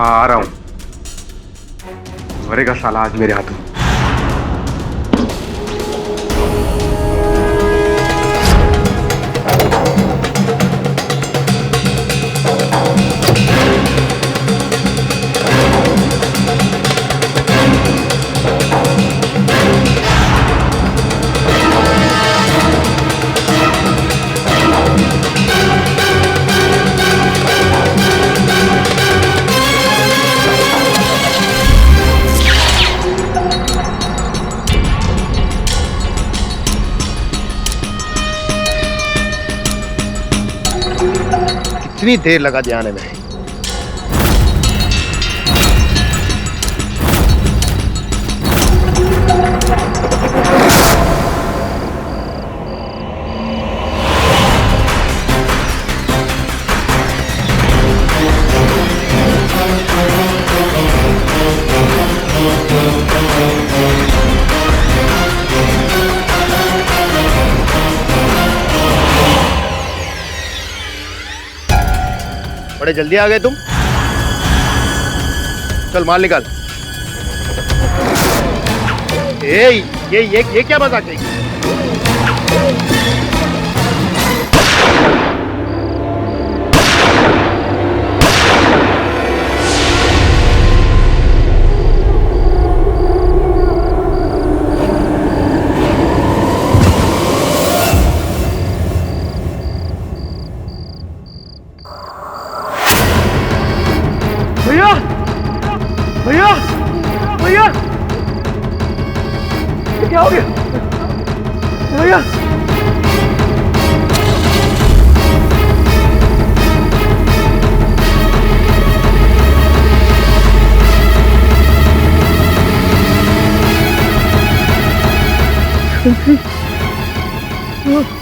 हाँ आ रहा हूँ। मरेगा साला आज मेरे हाथों। कितनी देर लगा दिया आने में। बड़े जल्दी आ गए तुम। चल माल निकाल। ये क्या मजाक है? भैया भैया भैया ये क्या हो गया भैया?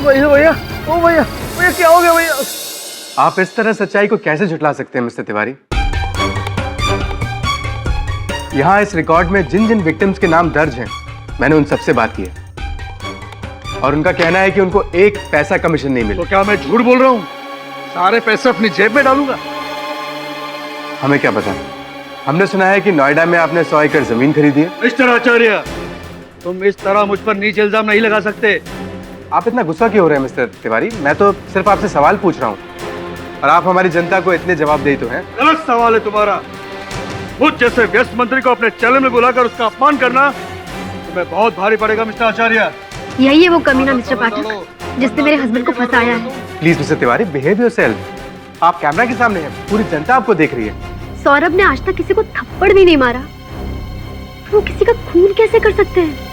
भैया भैया ओ भैया भैया क्या हो गया भैया? आप इस तरह सच्चाई को कैसे झुठला सकते हैं मिस्टर तिवारी? यहाँ इस रिकॉर्ड में जिन जिन विक्टिम्स के नाम दर्ज हैं, मैंने उन सबसे बात की है और उनका कहना है कि उनको एक पैसा कमीशन नहीं मिला। तो क्या मैं झूठ बोल रहा हूँ? सारे पैसे अपनी जेब में डालूंगा। हमें क्या पता। हमने सुना है कि नोएडा में आपने 100 एकड़ जमीन खरीदी है। मिस्टर आचार्य, तुम इस तरह मुझ पर नीचे इल्जाम नहीं लगा सकते। आप इतना गुस्सा क्यों हो रहे हैं मिस्टर तिवारी? मैं तो सिर्फ आपसे सवाल पूछ रहा हूँ और आप हमारी जनता को इतने जवाबदेही तो हैं। गलत सवाल है तुम्हारा। मुझ जैसे व्यस्त मंत्री को अपने चैनल में बुलाकर उसका अपमान करना तुम्हें बहुत भारी पड़ेगा मिस्टर आचार्य। यही है वो कमीना मिस्टर पाठक जिसने मेरे हस्बैंड को फंसाया है। Please mister Tiwari, behave yourself. आप कैमरा के सामने हैं, पूरी जनता आपको देख रही है। सौरभ ने आज तक किसी को थप्पड़ भी नहीं मारा, तो वो किसी का खून कैसे कर सकते हैं?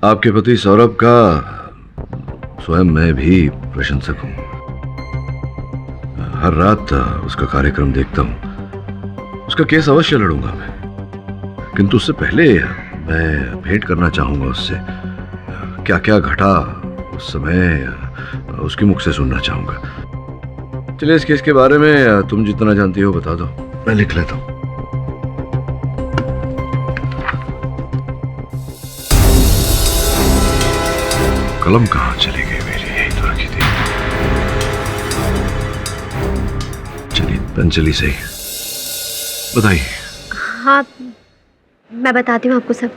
आपके पति सौरभ का स्वयं मैं भी प्रशंसक हूं। हर रात उसका कार्यक्रम देखता हूं। उसका केस अवश्य लड़ूंगा मैं, किंतु उससे पहले मैं भेंट करना चाहूंगा उससे। क्या क्या घटा उस समय उसके मुख से सुनना चाहूंगा। चलिए, इस केस के बारे में तुम जितना जानती हो बता दो, मैं लिख लेता हूं। कलम कहाँ चली गई मेरी? यही तो रखी थी। चलिए, पेन चली सही। बताइए। हाँ, मैं बताती हूँ आपको सब।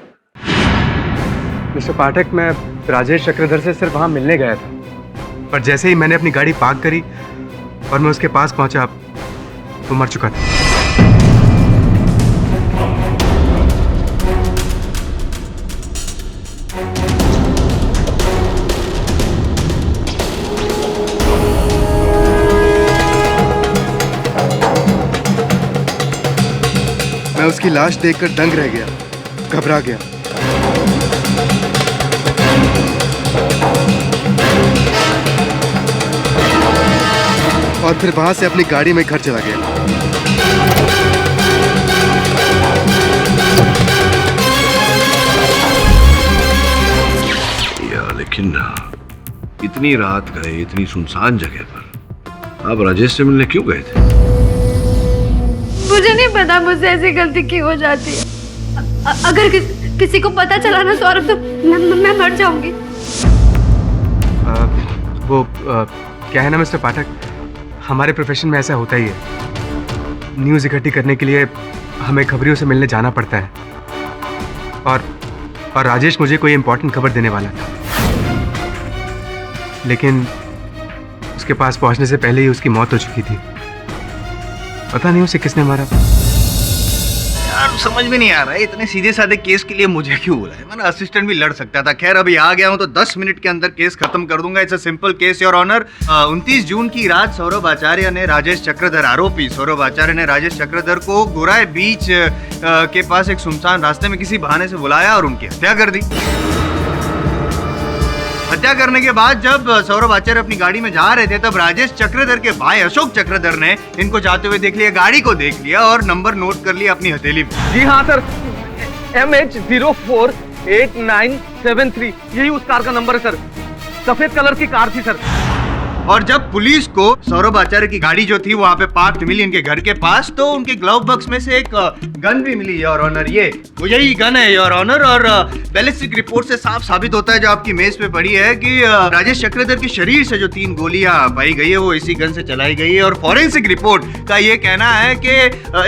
मिस्टर पाठक, मैं राजेश चक्रधर से सिर्फ वहां मिलने गया था, पर जैसे ही मैंने अपनी गाड़ी पार्क करी और मैं उसके पास पहुंचा, वो मर चुका था। मैं उसकी लाश देखकर दंग रह गया, घबरा गया। और फिर वहां से अपनी गाड़ी में घर चला गया। लेकिन इतनी रात गए इतनी सुनसान जगह पर, आप राजेश से मिलने क्यों गए थे? मुझे नहीं पता मुझसे ऐसी गलती क्यों हो जाती है। अगर किसी को पता चला ना सौरभ तो मैं मर जाऊंगी। क्या है ना मिस्टर पाठक, हमारे प्रोफेशन में ऐसा होता ही है। न्यूज़ इकट्ठी करने के लिए हमें खबरियों से मिलने जाना पड़ता है, और राजेश मुझे कोई इम्पोर्टेंट खबर देने वाला था, लेकिन उसके पास पहुंचने से पहले ही उसकी मौत हो चुकी थी। पता नहीं उसे किसने मारा। यार समझ में नहीं आ रहा है, इतने सीधे साधे केस के लिए मुझे क्यों बुलाया? मैंने असिस्टेंट भी लड़ सकता था। खैर अभी आ गया हूं तो 10 मिनट के अंदर केस खत्म कर दूंगा। It's a simple case your honour. 29 जून की रात सौरभ आचार्य ने राजेश चक्रधर, आरोपी सौरभ आचार्य ने राजेश चक्रधर को गोराई बीच के पास एक सुनसान रास्ते में किसी बहाने से बुलाया और उनकी हत्या कर दी। हत्या करने के बाद जब सौरभ आचार्य अपनी गाड़ी में जा रहे थे तब राजेश चक्रधर के भाई अशोक चक्रधर ने इनको जाते हुए देख लिया, गाड़ी को देख लिया और नंबर नोट कर लिया अपनी हथेली में। जी हाँ सर, MH048973 यही उस कार का नंबर है सर। सफेद कलर की कार थी सर। और जब पुलिस को सौरभ आचार्य की गाड़ी जो थी वहां पे पार्क मिली इनके घर के पास, तो उनके ग्लव बॉक्स में से एक गन भी मिली योर ऑनर। ये वो यही गन है योर ऑनर। और बैलिस्टिक रिपोर्ट से साफ साबित होता है, जो आपकी मेज पे पड़ी है, कि राजेश चक्रधर के शरीर से जो 3 गोलियां पाई गई है वो इसी गन से चलाई गई है। और फॉरेंसिक रिपोर्ट का ये कहना है कि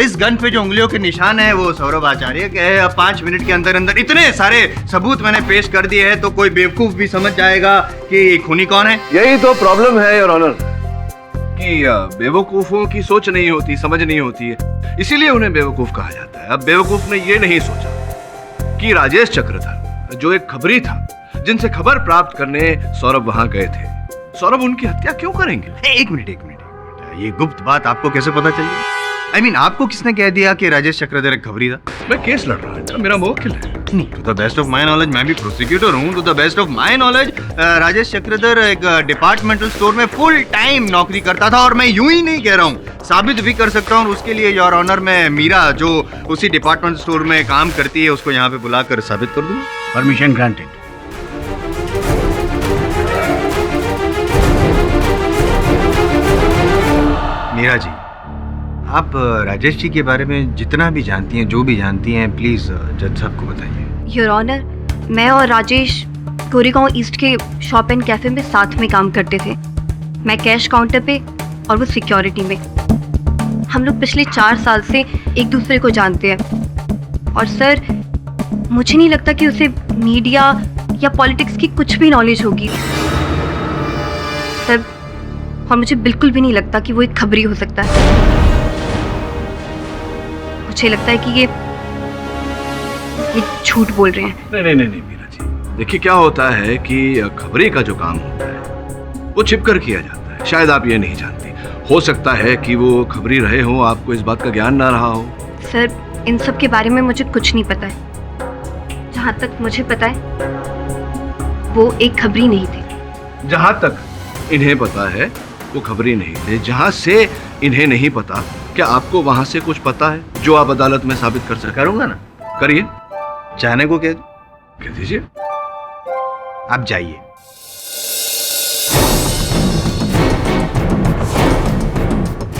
इस गन पे जो उंगलियों के निशान है वो सौरभ आचार्य के है। 5 मिनट के अंदर अंदर इतने सारे सबूत मैंने पेश कर दिए हैं तो कोई बेवकूफ भी समझ जाएगा कि खूनी कौन है। यही तो प्रॉब्लम है योर ऑनर, कि बेवकूफों की सोच नहीं होती, समझ नहीं होती है, इसीलिए उन्हें बेवकूफ कहा जाता है। अब बेवकूफ ने ये नहीं सोचा कि राजेश चक्रधर जो एक खबरी था, जिनसे खबर प्राप्त करने सौरभ वहां गए थे, सौरभ उनकी हत्या क्यों करेंगे? एक मिनट ये गुप्त बात आपको कैसे पता चल गई? I mean, आपको किसने कह दिया कि राजेश चक्रधर एक खबरी था? मैं केस लड़ रहा हूँ, मेरा मुवक्किल है। नहीं, to the best of my knowledge, मैं भी प्रोसिक्यूटर हूँ। To the best of my knowledge Rajesh Chakradhar एक डिपार्टमेंटल स्टोर में फुल टाइम नौकरी करता था। और मैं यूं ही नहीं कह रहा हूँ, साबित भी कर सकता हूँ। उसके लिए योर ऑनर मैं मीरा, जो उसी डिपार्टमेंटल स्टोर में काम करती है, उसको यहाँ पे बुलाकर साबित कर दूँ। Permission granted. मीरा जी, आप राजेश जी के बारे में जितना भी जानती हैं, जो भी जानती हैं, प्लीज जज साहब को बताइए। योर ऑनर, मैं और राजेश गोरेगांव ईस्ट के शॉप एंड कैफे में साथ में काम करते थे। मैं कैश काउंटर पे और वो सिक्योरिटी में। हम लोग पिछले 4 साल से एक दूसरे को जानते हैं। और सर, मुझे नहीं लगता कि उसे मीडिया या पॉलिटिक्स की कुछ भी नॉलेज होगी सर। और मुझे बिल्कुल भी नहीं लगता कि वो एक खबरी हो सकता है। मुझे लगता है कि ये झूठ बोल रहे हैं। नहीं मीरा जी, देखिए क्या होता है कि खबरी का जो काम होता है वो छिपकर किया जाता है। शायद आप ये नहीं जानती, हो सकता है कि वो खबरी रहे हो, आपको इस बात का ज्ञान ना रहा हो। सर, इन सब के बारे में मुझे कुछ नहीं पता है। जहाँ तक मुझे पता है वो एक खबरी नहीं थे। जहां तक इन्हें पता है वो खबरी नहीं थे। जहां से इन्हें नहीं पता, क्या आपको वहां से कुछ पता है जो आप अदालत में साबित कर सकते? करूंगा ना। करिए। चाहने को कह दीजिए। आप जाइए।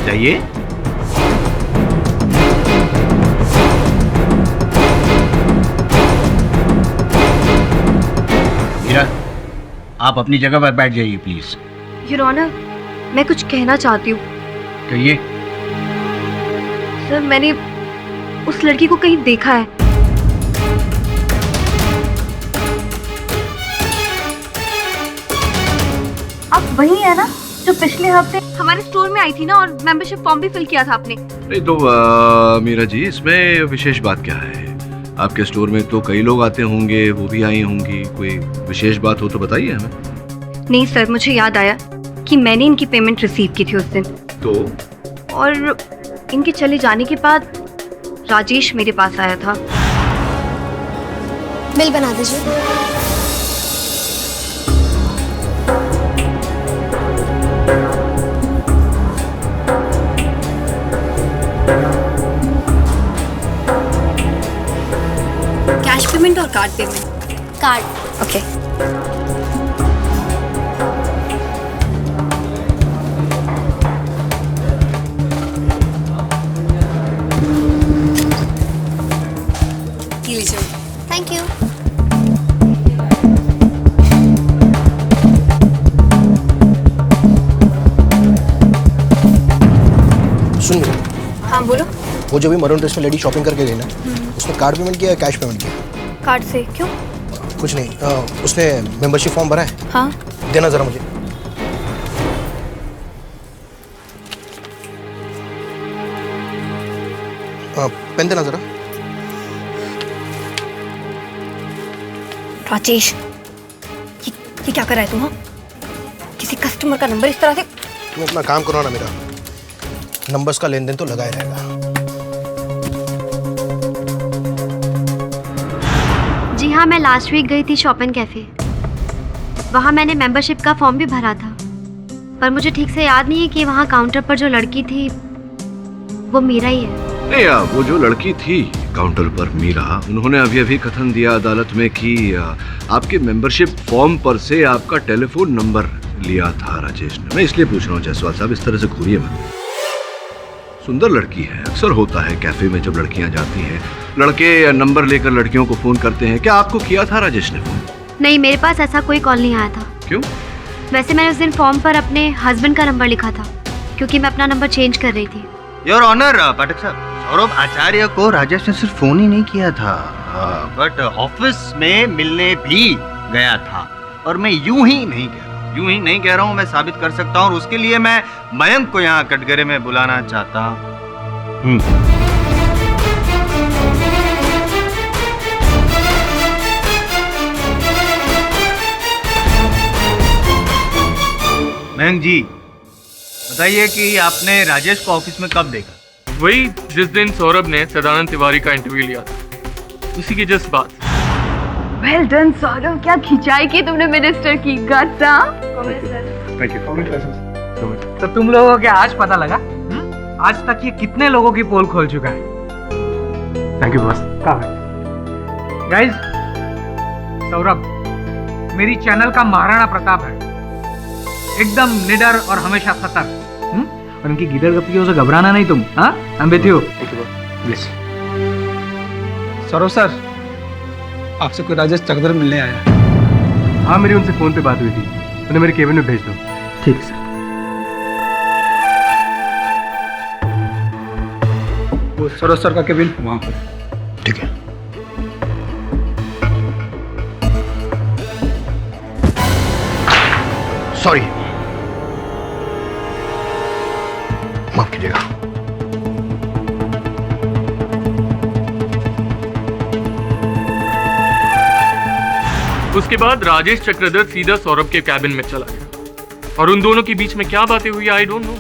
जाइए। मीरा, आप अपनी जगह पर बैठ जाइए प्लीज। योर ऑनर, मैं कुछ कहना चाहती हूँ। कहिए। सर, मैंने उस लड़की को कहीं देखा है। आप वही है ना जो पिछले हफ्ते हमारे स्टोर में आई थी ना, और मेंबरशिप फॉर्म भी फिल किया था आपने? नहीं तो मीरा जी, इसमें विशेष बात क्या है? आपके स्टोर में तो कई लोग आते होंगे, वो भी आई होंगी। कोई विशेष बात हो तो बताइए हमें। नहीं सर, मुझे याद आया कि मैंने इनकी पेमेंट रिसीव की थी उस दिन। तो और इनके चले जाने के बाद राजेश मेरे पास आया था। बिल बना दीजिए। कैश पेमेंट और कार्ड पेमेंट? कार्ड। ओके। बोलो। वो जो भी मरून ड्रेस में लेडी शॉपिंग करके गई ना, उसने कार्ड पेमेंट किया या कैश पेमेंट किया? कार्ड से। क्यों? कुछ नहीं, उसने मेंबरशिप फॉर्म भरा है? हाँ। देना जरा मुझे। पेन देना जरा। राजेश, ये क्या कर रहा है तू? हाँ, किसी कस्टमर का नंबर इस तरह से। तुम अपना काम करो ना, मेरा नंबर्स का लेन देन तो लगा ही रहेगा। जी हाँ, मैं लास्ट वीक गई थी शॉपिंग कैफे। वहाँ मैंने मेंबरशिप का फॉर्म भी भरा था, पर मुझे ठीक से याद नहीं है कि वहाँ काउंटर पर जो लड़की थी वो मीरा ही है। नहीं यार, वो जो लड़की थी काउंटर पर मीरा, उन्होंने अभी अभी कथन दिया अदालत में कि आपके मेंबरशिप फॉर्म पर से आपका टेलीफोन नंबर लिया था राजेश ने। मैं इसलिए पूछ रहा हूँ जायसवाल साहब, इस तरह से घूरिए मत। सुंदर लड़की है, अक्सर होता है कैफे में जब लड़कियां जाती हैं, लड़के नंबर लेकर लड़कियों को फोन करते हैं। क्या आपको किया था राजेश ने फोन? नहीं, मेरे पास ऐसा कोई कॉल नहीं आया था। क्यों? वैसे मैंने उस दिन फॉर्म पर अपने हस्बैंड का नंबर लिखा था, क्योंकि मैं अपना नंबर चेंज कर रही थी। योर ऑनर पाठक साहब, सौरभ आचार्य को राजेश ने सिर्फ फोन ही नहीं किया था, बट ऑफिस में मिलने भी गया था। और मैं यूं ही नहीं कह रहा हूं, मैं साबित कर सकता हूं, और उसके लिए मैं मयंक को यहाँ कटघरे में बुलाना चाहता हूं। मयंक जी, बताइए कि आपने राजेश को ऑफिस में कब देखा? वही जिस दिन सौरभ ने सदानंद तिवारी का इंटरव्यू लिया था, उसी की जस्ट बात। वेल डन सौरभ, क्या खिंचाई की तुमने मिनिस्टर की। गट्स। Thank you. तो तुम लोगों को क्या आज पता लगा? आज तक ये कितने लोगों की पोल खोल चुका है? Thank you boss. Guys, Saurabh मेरी चैनल का महाराणा प्रताप है, एकदम निडर और हमेशा सतर्क। और उनकी गिदड़ गप्पियों से घबराना नहीं तुम। हाँ, I'm with you। Yes. Saurabh sir, आपसे कोई राजेश चक्रधर मिलने आया। हाँ, मेरी उनसे फोन पे बात हुई थी, उन्हें मेरे केबिन में भेज दो। ठीक सर। वो सरोज सर का केबिन वहाँ पर। ठीक है। सॉरी, माफ कीजिएगा। उसके बाद राजेश चक्रधर सीधा सौरभ के कैबिन में चला गया, और उन दोनों के बीच में क्या बातें हुई आई डोंट नो,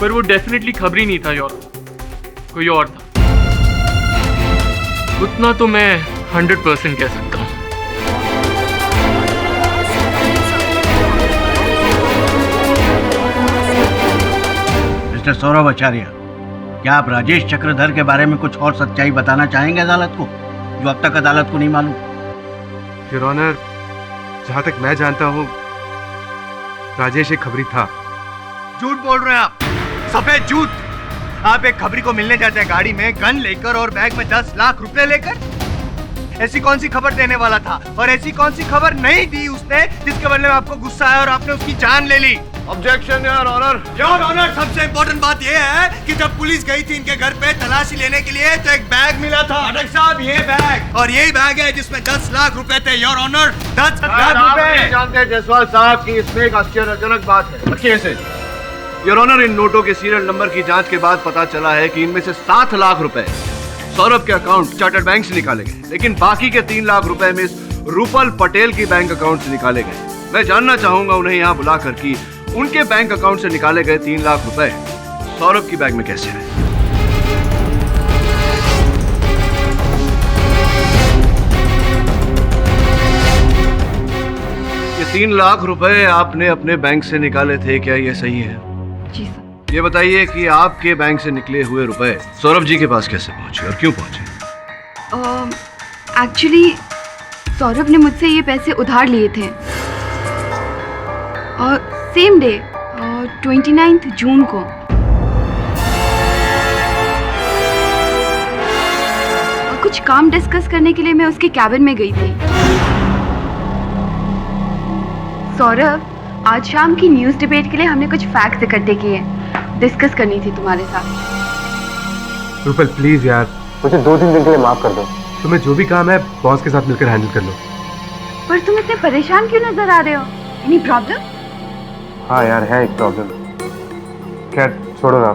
पर वो डेफिनेटली खबरी नहीं था यार, कोई और था। उतना तो मैं 100% कह सकता हूँ। मिस्टर सौरभ आचार्य, क्या आप राजेश चक्रधर के बारे में कुछ और सच्चाई बताना चाहेंगे अदालत को, जो अब तक अदालत को नहीं मालूम? योर ऑनर, जहां तक मैं जानता हूँ राजेश एक खबरी था। झूठ बोल रहे हैं आप, सफेद झूठ। आप एक खबरी को मिलने जाते हैं गाड़ी में गन लेकर और बैग में 10 लाख रुपए लेकर। ऐसी कौन सी खबर देने वाला था, और ऐसी कौन सी खबर नहीं दी उसने जिसके बदले में आपको गुस्सा आया और आपने उसकी जान ले ली? Objection your honour. Your honour, सबसे इम्पोर्टेंट बात यह है कि जब पुलिस गई थी इनके घर पे तलाशी लेने के लिए, तो एक बैग मिला था। पाठक साहब, ये बैग, और यही बैग है जिसमें 10 लाख रुपए थे। योर ऑनर, 10 लाख रुपए। जानते हैं जायसवाल साहब की इसमें एक आश्चर्यजनक बात है। कैसे? योर ऑनर, इन नोटों के सीरियल नंबर की जांच के बाद पता चला है कि इनमें से 7 लाख रुपए सौरभ के अकाउंट चार्टर्ड बैंक से निकाले गए, लेकिन बाकी के 3 लाख रुपए मिस रूपल पटेल की बैंक अकाउंट से निकाले गए। मैं जानना चाहूंगा उन्हें यहाँ बुलाकर कि उनके बैंक अकाउंट से निकाले गए 3 लाख रुपए सौरभ की बैग में कैसे आए। ये 3 लाख रुपए आपने अपने बैंक से निकाले थे, क्या ये सही है? जी सर। ये बताइए कि आपके बैंक से निकले हुए रुपए सौरभ जी के पास कैसे पहुंचे और क्यों पहुंचे? एक्चुअली सौरभ ने मुझसे ये पैसे उधार लिए थे, और सेम डे 29 जून को कुछ काम डिस्कस करने के लिए मैं उसके कैबिन में गई थी। सौरभ, आज शाम की न्यूज़ डिबेट के लिए हमने कुछ फैक्ट्स इकट्ठे किए, डिस्कस करनी थी तुम्हारे साथ। रूपल प्लीज यार, मुझे 2-3 दिन के लिए माफ कर दो। तुम्हें जो भी काम है बॉस के साथ मिलकर हैंडल कर लो। पर तुम इतने परेशान क्यों नजर आ रहे हो? Any problem? हाँ यार, है एक प्रॉब्लम। खैर छोड़ो ना।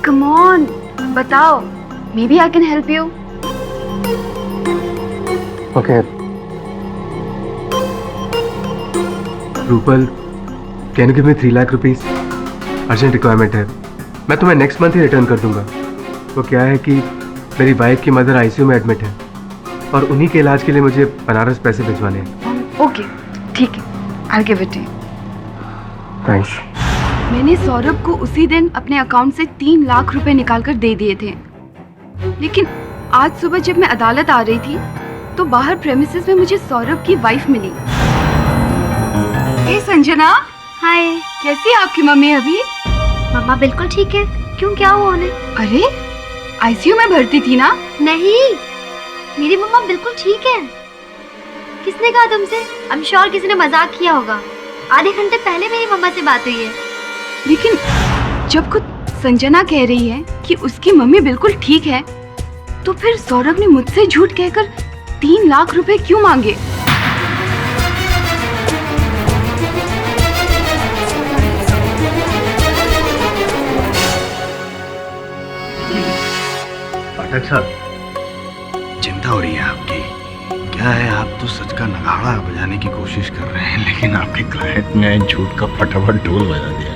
कम ऑन, बताओ, maybe I can help you. Okay Rupal, can you give me 3 lakh rupees? Urgent requirement है। मैं तुम्हें नेक्स्ट मंथ ही रिटर्न कर दूंगा। वो क्या है कि मेरी वाइफ की मदर आईसीयू में एडमिट है और उन्हीं के इलाज के लिए मुझे बनारस पैसे भिजवाने हैं। ओके, ठीक है, I give it to you. Thanks. मैंने सौरभ को उसी दिन अपने अकाउंट से 3 लाख रुपए निकालकर दे दिए थे, लेकिन आज सुबह जब मैं अदालत आ रही थी तो बाहर प्रेमिसेस में मुझे सौरभ की वाइफ मिली। हे संजना, हाय। कैसी है आपकी मम्मी अभी? मम्मा बिल्कुल ठीक है। क्यों, क्या हुआ उन्हें? अरे आईसीयू में भर्ती थी ना? नहीं, मेरी मम्मा बिल्कुल ठीक है। किसने कहा तुमसे? आई एम श्योर किसी ने मजाक किया होगा। आधे घंटे पहले मेरी मम्मा से बात हुई है। लेकिन जब खुद संजना कह रही है कि उसकी मम्मी बिल्कुल ठीक है, तो फिर सौरभ ने मुझसे झूठ कहकर 3 लाख रुपए क्यों मांगे? पाठक साहब, चिंता हो रही है आपकी। क्या है, आप तो सच का नगाड़ा बजाने की कोशिश कर रहे हैं, लेकिन आपके क्लाइंट ने झूठ का फटाफट ढोल बजा दिया।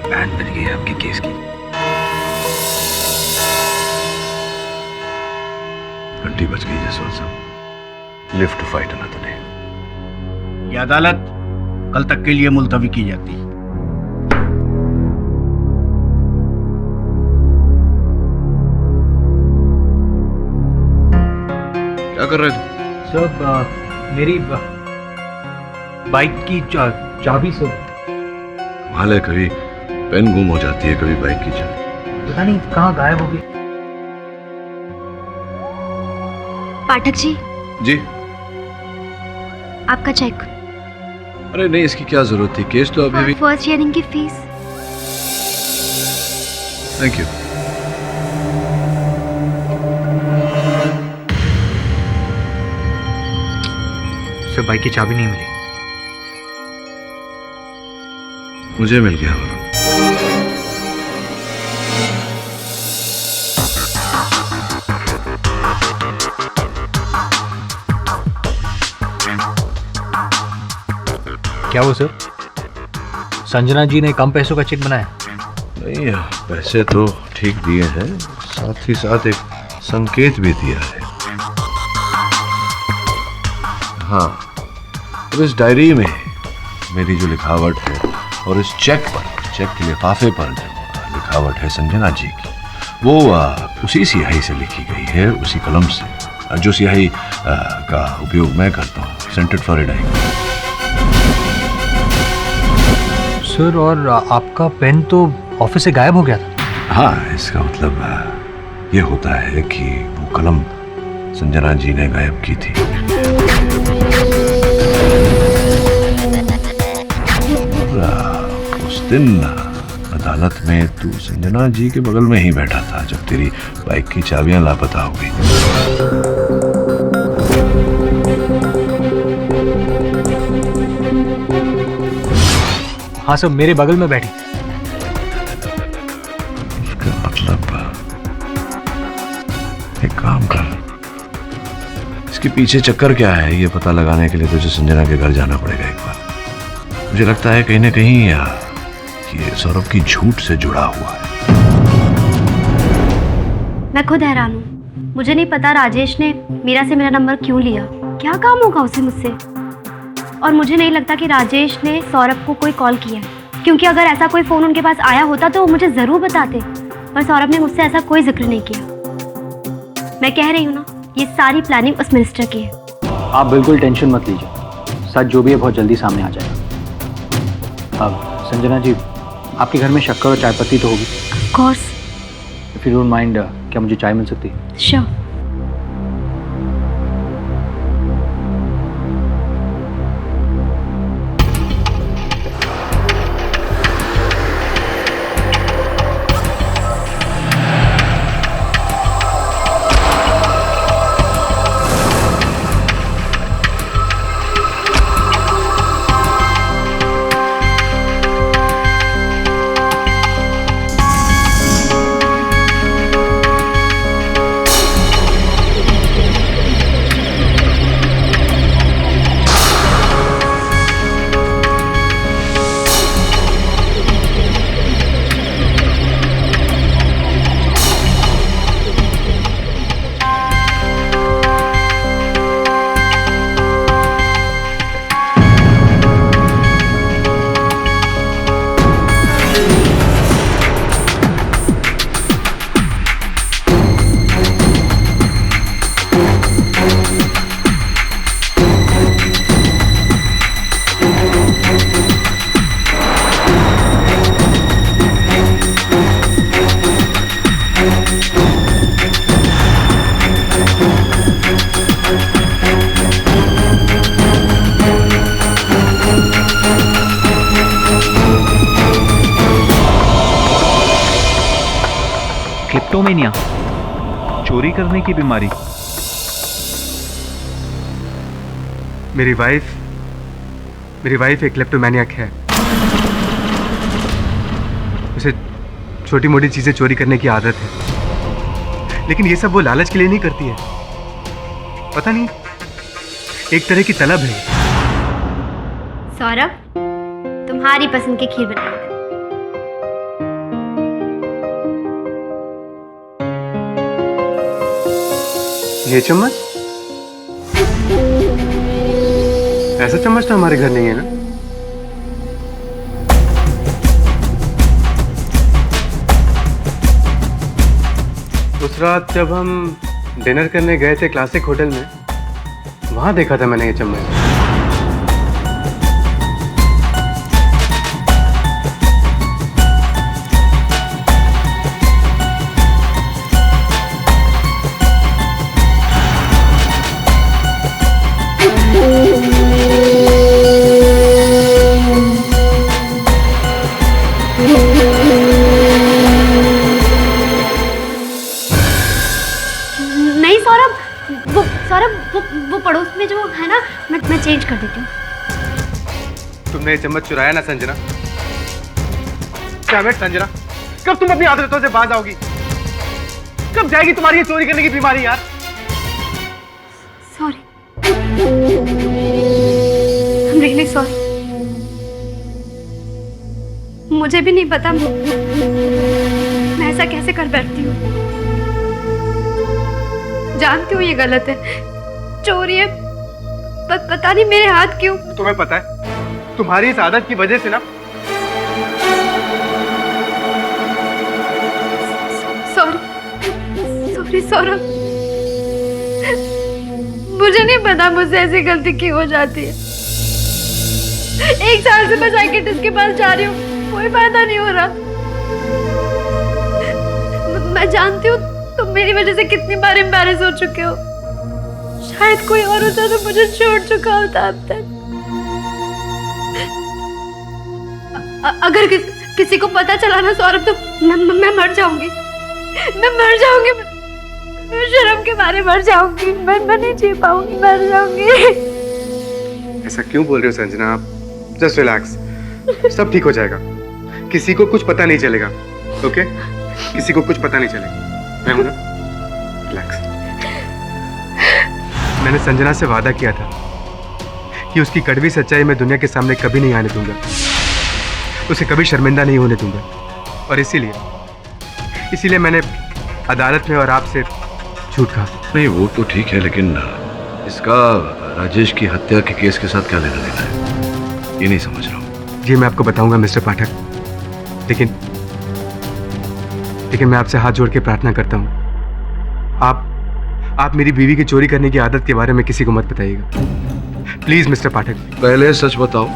बैंड बज गई आपके केस की। घंटी बज गई जसवंत साहब। Live to fight another day. ये अदालत कल तक के लिए मुलतवी की जाती है। क्या कर रहे थे? सर मेरी बाइक की चाबी सो कमाल है, कभी पेन गुम हो जाती है, कभी बाइक की चाबी। पता नहीं कहाँ गायब हो गई। पाठक जी, जी। आपका चेक। अरे नहीं, इसकी क्या जरूरत थी, केस तो अभी भी। फर्स्ट हियरिंग की fees. Thank you. Sir bike की चाबी नहीं मिली। मुझे मिल गया। क्या वो सर, संजना जी ने कम पैसों का चेक बनाया? नहीं, पैसे तो ठीक दिए हैं, साथ ही साथ एक संकेत भी दिया है। हाँ, और इस डायरी में मेरी जो लिखावट है और इस चेक के लिफाफे पर जो लिखावट है संजना जी की, वो उसी स्याही से लिखी गई है, उसी कलम से जो स्याही का उपयोग मैं करता हूँ, सेंटेड फ्लोरिडाइन। सर, और आपका पेन तो ऑफिस से गायब हो गया था। हाँ, इसका मतलब ये होता है कि वो कलम संजना जी ने गायब की थी। उस दिन अदालत में तू संजना जी के बगल में ही बैठा था जब तेरी बाइक की चाबियां लापता हो गई। हाँ सर, मेरे बगल में बैठी। इसका मतलब एक काम कर, इसके पीछे चक्कर क्या है ये पता लगाने के लिए तुझे संजना के घर जाना पड़ेगा एक बार। मुझे लगता है कहीं ना कहीं ये सौरभ की झूठ से जुड़ा हुआ है। मैं खुद हैरान हूँ, मुझे नहीं पता राजेश ने मीरा से मेरा नंबर क्यों लिया। क्या काम होगा उसे मुझसे? और मुझे नहीं लगता कि राजेश ने सौरभ को कोई कॉल किया, क्योंकि अगर ऐसा कोई फ़ोन उनके पास आया होता तो वो मुझे ज़रूर बताते, पर सौरभ ने मुझसे ऐसा कोई जिक्र नहीं किया। मैं कह रही हूँ ना, ये सारी प्लानिंग उस मिनिस्टर की है। आप बिल्कुल टेंशन मत लीजिए, सच जो भी है बहुत जल्दी सामने आ जाएगा। अब संजना जी, आपके घर में शक्कर और चाय पत्ती तो होगी? Of course. If you don't mind, क्या मुझे चाय मिल सकती है? श्योर। क्लिप्टोमेनिया, चोरी करने की बीमारी। मेरी वाइफ एक क्लेप्टोमैनियक है। उसे छोटी मोटी चीजें चोरी करने की आदत है, लेकिन ये सब वो लालच के लिए नहीं करती है। पता नहीं, एक तरह की तलब है। सौरभ, तुम्हारी पसंद की खीर बनाई। ये चम्मच? ऐसा चम्मच तो हमारे घर नहीं है ना। उस रात जब हम डिनर करने गए थे क्लासिक होटल में, वहां देखा था मैंने ये चम्मच। नहीं सौरभ, वो पड़ोस में जो है ना, मैं चेंज कर देती हूँ। तुमने ये चम्मच चुराया ना संजना? क्या संजना, कब तुम अपनी आदतों से बाज आओगी? कब जाएगी तुम्हारी ये चोरी करने की बीमारी यार? Sorry, really sorry. मुझे भी नहीं पता मैं ऐसा कैसे कर बैठती हूँ। जानती हूँ ये गलत है, चोरी है, पता नहीं मेरे हाथ क्यों। तुम्हें पता है, तुम्हारी इस आदत की वजह से ना। सॉरी सौरभ, मुझे नहीं पता मुझसे ऐसी गलती क्यों हो जाती है। 1 साल से मैं साइकियाट्रिस्ट के पास जा रही हूँ, कोई फायदा नहीं हो रहा। मैं जानती हूँ तुम मेरी वजह से कितनी बार एम्बैरेस हो चुके हो। शायद कोई और होता तो मुझे छोड़ चुका होता अब तक। अगर किसी को पता चला ना सौरभ, तो मैं मर जाऊंगी। मैं मर जाऊंगी, मैं शर्म के मारे मर जाऊंगी। मैं नहीं जी पाऊंगी, मर जाऊंगी। ऐसा क्यों बोल रहे हो संजना? आप जस्ट रिलैक्स, सब ठीक हो जाएगा। किसी को कुछ पता नहीं चलेगा, ओके? किसी को कुछ पता नहीं चलेगा। मैं हूं ना, रिलैक्स। मैंने संजना से वादा किया था कि उसकी कड़वी सच्चाई मैं दुनिया के सामने कभी नहीं आने दूंगा, उसे कभी शर्मिंदा नहीं होने दूंगा। और इसीलिए मैंने अदालत में और आपसे झूठ कहा। नहीं, वो तो ठीक है, लेकिन इसका राजेश की हत्या के केस के साथ क्या लेना देना है, ये नहीं समझ रहा हूँ। जी मैं आपको बताऊंगा मिस्टर पाठक, लेकिन मैं आपसे हाथ जोड़ के प्रार्थना करता हूँ, आप मेरी बीवी की चोरी करने की आदत के बारे में किसी को मत बताइएगा, प्लीज मिस्टर पाठक। पहले सच बताओ,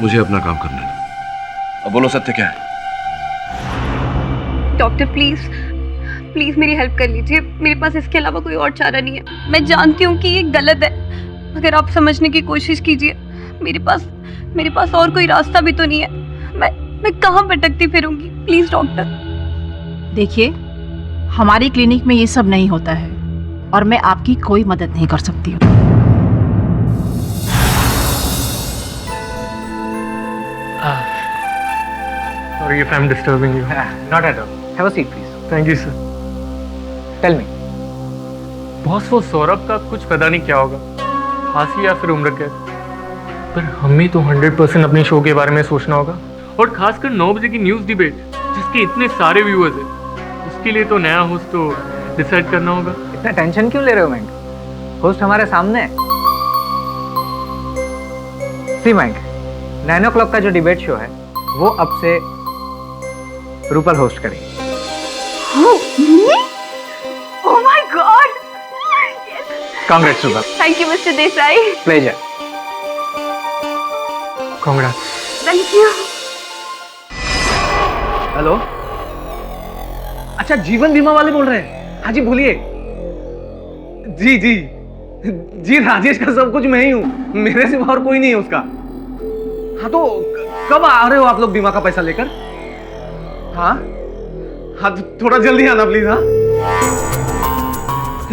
मुझे अपना काम करने दो। अब बोलो, सत्य क्या है? डॉक्टर प्लीज मेरी हेल्प कर लीजिए। मेरे पास इसके अलावा कोई और चारा नहीं है। मैं जानती हूँ कि ये गलत है, मगर आप समझने की कोशिश कीजिए। मेरे पास और कोई रास्ता भी तो नहीं है। मैं कहाँ भटकती फिरूंगी? Please doctor. देखिए, हमारी क्लिनिक में ये सब नहीं होता है और मैं आपकी कोई मदद नहीं कर सकती हूँ। Sorry if I'm disturbing you. Not at all. Have a seat, please. Thank you, sir. Tell me. Boss, वो सौरभ का कुछ पता नहीं क्या होगा, फांसी या फिर उम्र कैद। पर हमें तो 100% अपने शो के बारे में सोचना होगा, और खासकर 9 बजे की न्यूज़ डिबेट जिसके इतने सारे व्यूअर्स हैं, उसके लिए तो नया होस्ट तो डिसाइड करना होगा। इतना टेंशन क्यों ले रहे हो मैंक? होस्ट हमारे सामने है। सी मैंक, 9 o'clock का जो डिबेट शो है वो अब से रूपल होस्ट करेगी। Oh my God! Congrats, Rupal. Thank you, Mr. Desai. Pleasure. Congrats. Thank you. Hello, अच्छा जीवन बीमा वाले बोल रहे हैं? हाँ जी, बोलिए। जी राजेश का सब कुछ मैं ही हूँ, मेरे सिवा और कोई नहीं है उसका। हाँ तो कब आ रहे हो आप लोग बीमा का पैसा लेकर? हाँ थोड़ा जल्दी आना प्लीज। हाँ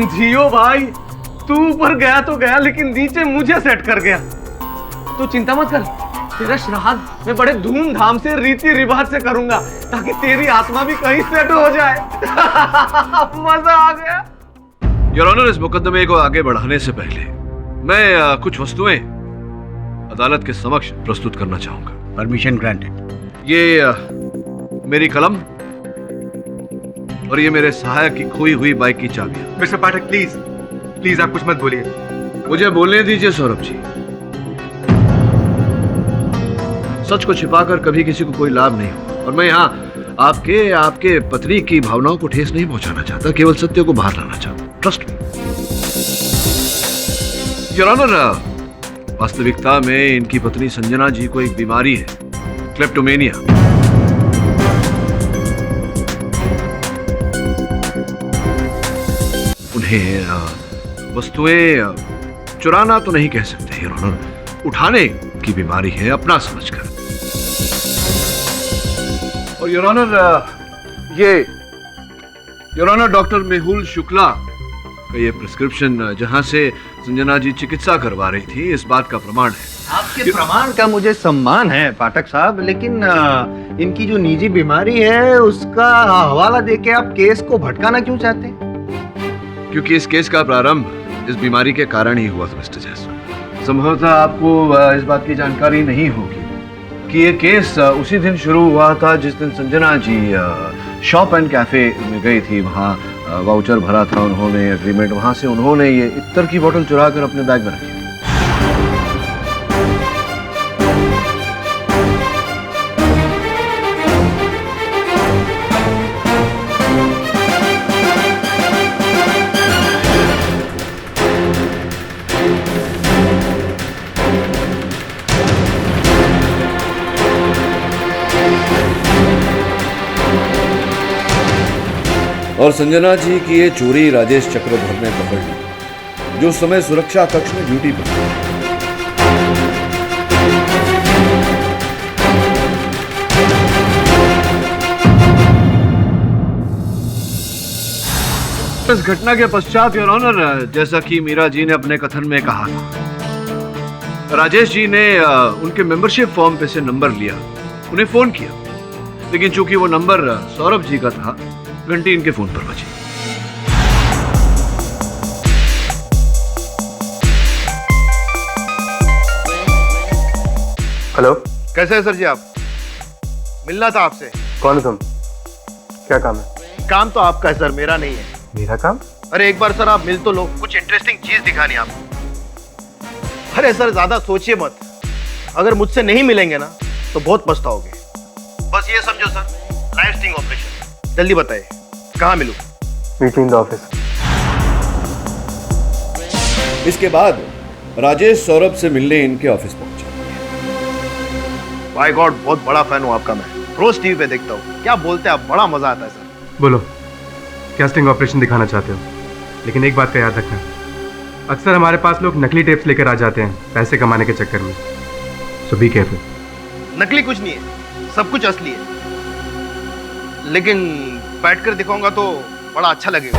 जियो भाई, तू ऊपर गया तो गया लेकिन नीचे मुझे सेट कर गया। तो चिंता मत कर, तेरा श्राद्ध मैं बड़े धूमधाम से रीति रिवाज से करूंगा ताकि तेरी आत्मा भी कहीं सेट हो जाए। मजा आ गया। योर ऑनर, इस मुकदमे को आगे बढ़ाने से पहले मैं कुछ वस्तुएं अदालत के समक्ष प्रस्तुत करना चाहूंगा। Permission granted. ये मेरी कलम और ये मेरे सहायक की खोई हुई बाइक की चाबियां। मिस्टर पाठक प्लीज प्लीज आप कुछ मत बोलिए। मुझे बोलने दीजिए सौरभ जी। सच को छिपाकर कभी किसी को कोई लाभ नहीं हो, और मैं यहाँ आपके पत्नी की भावनाओं को ठेस नहीं पहुंचाना चाहता, केवल सत्य को बाहर लाना चाहता। ट्रस्ट मी योर ऑनर, वास्तविकता में इनकी पत्नी संजना जी को एक बीमारी है, क्लेप्टोमेनिया। उन्हें वस्तुएं चुराना तो नहीं कह सकते योर ऑनर, उठाने की बीमारी है अपना समझकर। और your honour doctor Mehul Shukla का ये प्रिस्क्रिप्शन जहां से संजना जी चिकित्सा करवा रही थी, इस बात का प्रमाण है। आपके प्रमाण का मुझे सम्मान है पाठक साहब, लेकिन इनकी जो निजी बीमारी है उसका हवाला देके आप केस को भटकाना क्यों चाहते हैं? क्योंकि इस केस का प्रारंभ इस बीमारी के कारण ही हुआ था मिस्टर जायसवाल। संभवतः आपको इस बात की जानकारी नहीं होगी कि ये केस उसी दिन शुरू हुआ था जिस दिन Sanjana ji shop and cafe में गई थी। वहाँ वाउचर भरा था उन्होंने, एग्रीमेंट, वहाँ से उन्होंने ये इत्तर की बोतल चुरा कर अपने बैग में रखी थी। और संजना जी की ये चोरी राजेश चक्रधर ने पकड़ ली, जो उस समय सुरक्षा कक्ष में ड्यूटी पर था। इस घटना के पश्चात योर ऑनर, जैसा कि मीरा जी ने अपने कथन में कहा था, राजेश जी ने उनके मेंबरशिप फॉर्म पे से नंबर लिया, उन्हें फोन किया, लेकिन चूंकि वो नंबर सौरभ जी का था, घंटी इनके फोन पर बजी। हेलो, कैसे हैं सर जी आप? मिलना था आपसे। कौन हो तुम? क्या काम है? काम तो आपका है सर, मेरा नहीं है। मेरा काम? अरे एक बार सर आप मिल तो लो, कुछ इंटरेस्टिंग चीज दिखानी आपको। अरे सर ज्यादा सोचिए मत, अगर मुझसे नहीं मिलेंगे ना तो बहुत पछताओगे। बस ये समझो सर, लाइफ स्टिंग ऑपरेशन। जल्दी बताइए कहाँ मिलूं? Meet me in the office. इसके बाद राजेश सौरभ से मिलने इनके ऑफिस पहुंचा। बाय गॉड, बहुत बड़ा फैन हूँ आपका मैं, रोज टीवी पे देखता हूँ। क्या बोलते हैं आप, बड़ा मजा आता है सर। बोलो, क्या स्टिंग ऑपरेशन दिखाना चाहते हो? लेकिन एक बात का याद रखना, अक्सर हमारे पास लोग नकली टेप्स लेकर आ जाते हैं पैसे कमाने के चक्कर में, सो बी केयरफुल। नकली कुछ नहीं है, सब कुछ असली है, लेकिन बैठकर दिखाऊंगा तो बड़ा अच्छा लगेगा।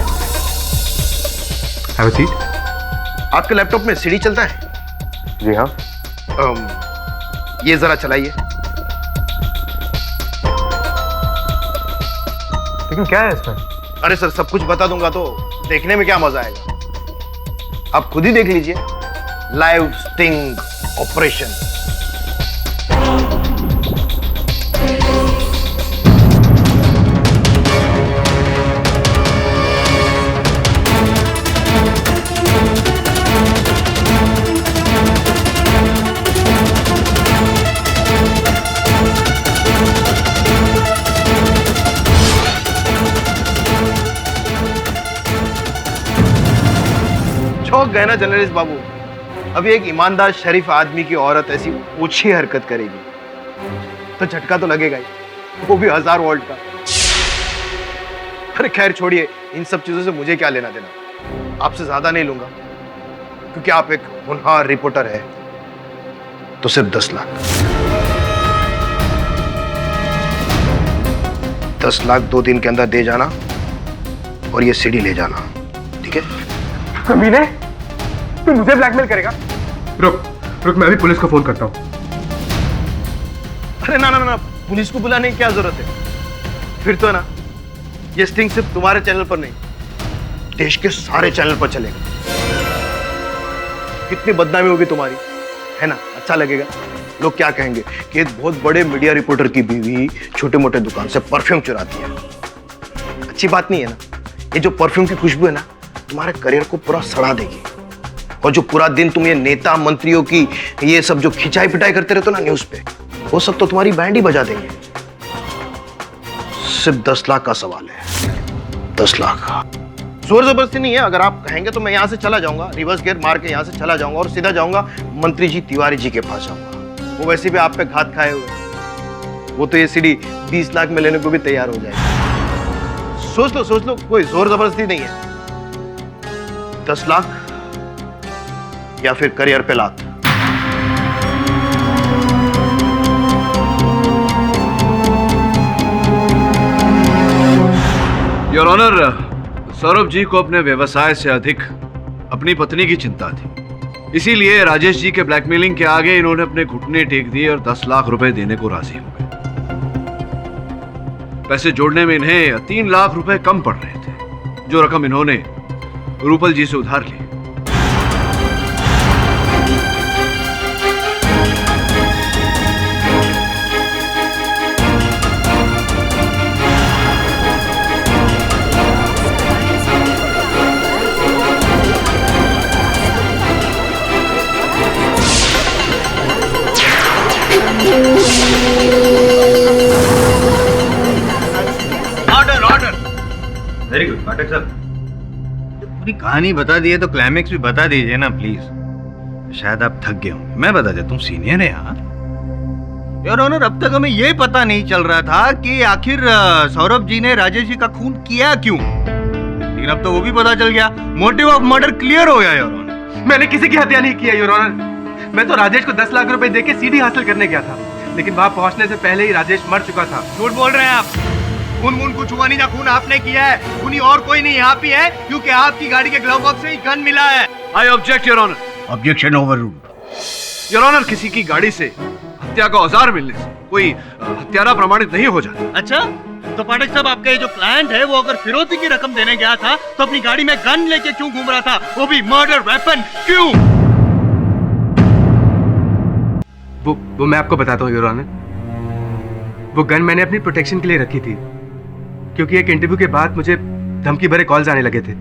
Have a seat. आपके लैपटॉप में सीडी चलता है? जी हाँ। ये जरा चलाइए। लेकिन क्या है इसमें? अरे सर सब कुछ बता दूंगा तो देखने में क्या मजा आएगा, आप खुद ही देख लीजिए। Live sting operation. चौंक गए ना जर्नलिस्ट बाबू? अभी एक ईमानदार शरीफ आदमी की औरत ऐसी ऊंची हरकत करेगी तो झटका तो लगेगा ही, वो भी 1000 वोल्ट का। अरे खैर छोड़िए, इन सब चीजों से मुझे क्या लेना देना, आपसे ज्यादा नहीं लूंगा, क्योंकि आप एक होनहार रिपोर्टर है। तो सिर्फ 10 लाख। 10 लाख 2 दिन के अंदर दे जाना और ये सीडी ले जाना, ठीक है? कमीने, तू मुझे ब्लैकमेल करेगा? रुक रुक, मैं अभी पुलिस को फोन करता हूँ। अरे ना ना ना, पुलिस को बुलाने की क्या जरूरत है? फिर तो ना ये स्टिंग सिर्फ तुम्हारे चैनल पर नहीं, देश के सारे चैनल पर चलेगा। कितनी बदनामी होगी तुम्हारी, है ना? अच्छा लगेगा? लोग क्या कहेंगे कि एक बहुत बड़े मीडिया रिपोर्टर की बीवी छोटे मोटे दुकान से परफ्यूम चुराती है। अच्छी बात नहीं है ना? ये जो परफ्यूम की खुशबू है ना, तुम्हारे करियर को पूरा सड़ा देगी। और जो पूरा दिन तुम ये नेता मंत्रियों की ये सब जो खिंचाई पिटाई करते रहते हो ना न्यूज पे, वो सब तो तुम्हारी बैंड ही बजा देंगे। सिर्फ 10 लाख का सवाल है, 10 लाख। जोर जबरदस्ती नहीं है, अगर आप कहेंगे तो मैं यहाँ से चला जाऊंगा, रिवर्स गियर मार के यहाँ से चला जाऊंगा और सीधा जाऊंगा मंत्री जी तिवारी जी के पास जाऊंगा। वो वैसे भी आप पे घात खाए हुए, वो तो ये सीडी 20 लाख में लेने को भी तैयार हो जाएगी। सोच लो, कोई जोर जबरदस्ती नहीं है। 10 लाख या फिर करियर पे लात। योर ऑनर, सौरभ जी को अपने व्यवसाय से अधिक अपनी पत्नी की चिंता थी, इसीलिए राजेश जी के ब्लैकमेलिंग के आगे इन्होंने अपने घुटने टेक दिए और 10 लाख रुपए देने को राजी हो गए। पैसे जोड़ने में इन्हें 3 लाख रुपए कम पड़ रहे थे, जो रकम इन्होंने रूपल जी से उधार ली। वेरी गुड पाठक साहब, पूरी कहानी बता दी है तो क्लाइमेक्स भी बता दीजिए ना प्लीज। शायद आप थक गए होंगे, मैं बता देता हूँ, सीनियर है यार। योर ऑनर, अब तक हमें ये पता नहीं चल रहा था कि आखिर सौरभ जी ने राजेश जी का खून किया क्यों, लेकिन अब तो वो भी पता चल गया। मोटिव ऑफ मर्डर क्लियर हो गया योर ऑनर। मैंने किसी की हत्या नहीं किया योर ऑनर। मैं तो राजेश को 10 लाख रुपए देके सीडी हासिल करने गया था, लेकिन वहां पहुंचने से पहले ही राजेश मर चुका था। झूठ बोल रहे हैं आप। खून कुछ हुआ नहीं, खून आपने किया है, खूनी और कोई नहीं, आप ही है, क्योंकि आपकी गाड़ी के ग्लव बॉक्स से ही गन मिला है। I object your honour. Objection overruled. Your honour, किसी की गाड़ी से हत्या का औजार मिलने से कोई हत्यारा प्रमाणित नहीं हो जाता। अच्छा, तो पाठक साहब, आपका ये जो क्लाइंट है वो अगर फिरौती की रकम देने गया था तो अपनी गाड़ी में गन लेके क्यों घूम रहा था, वो भी मर्डर वेपन, क्यों? वो मैं आपको बताता हूँ योर ऑनर। वो गन मैंने अपनी प्रोटेक्शन के लिए रखी थी, क्योंकि एक इंटरव्यू के बाद मुझे धमकी भरे कॉल्स आने लगे थे।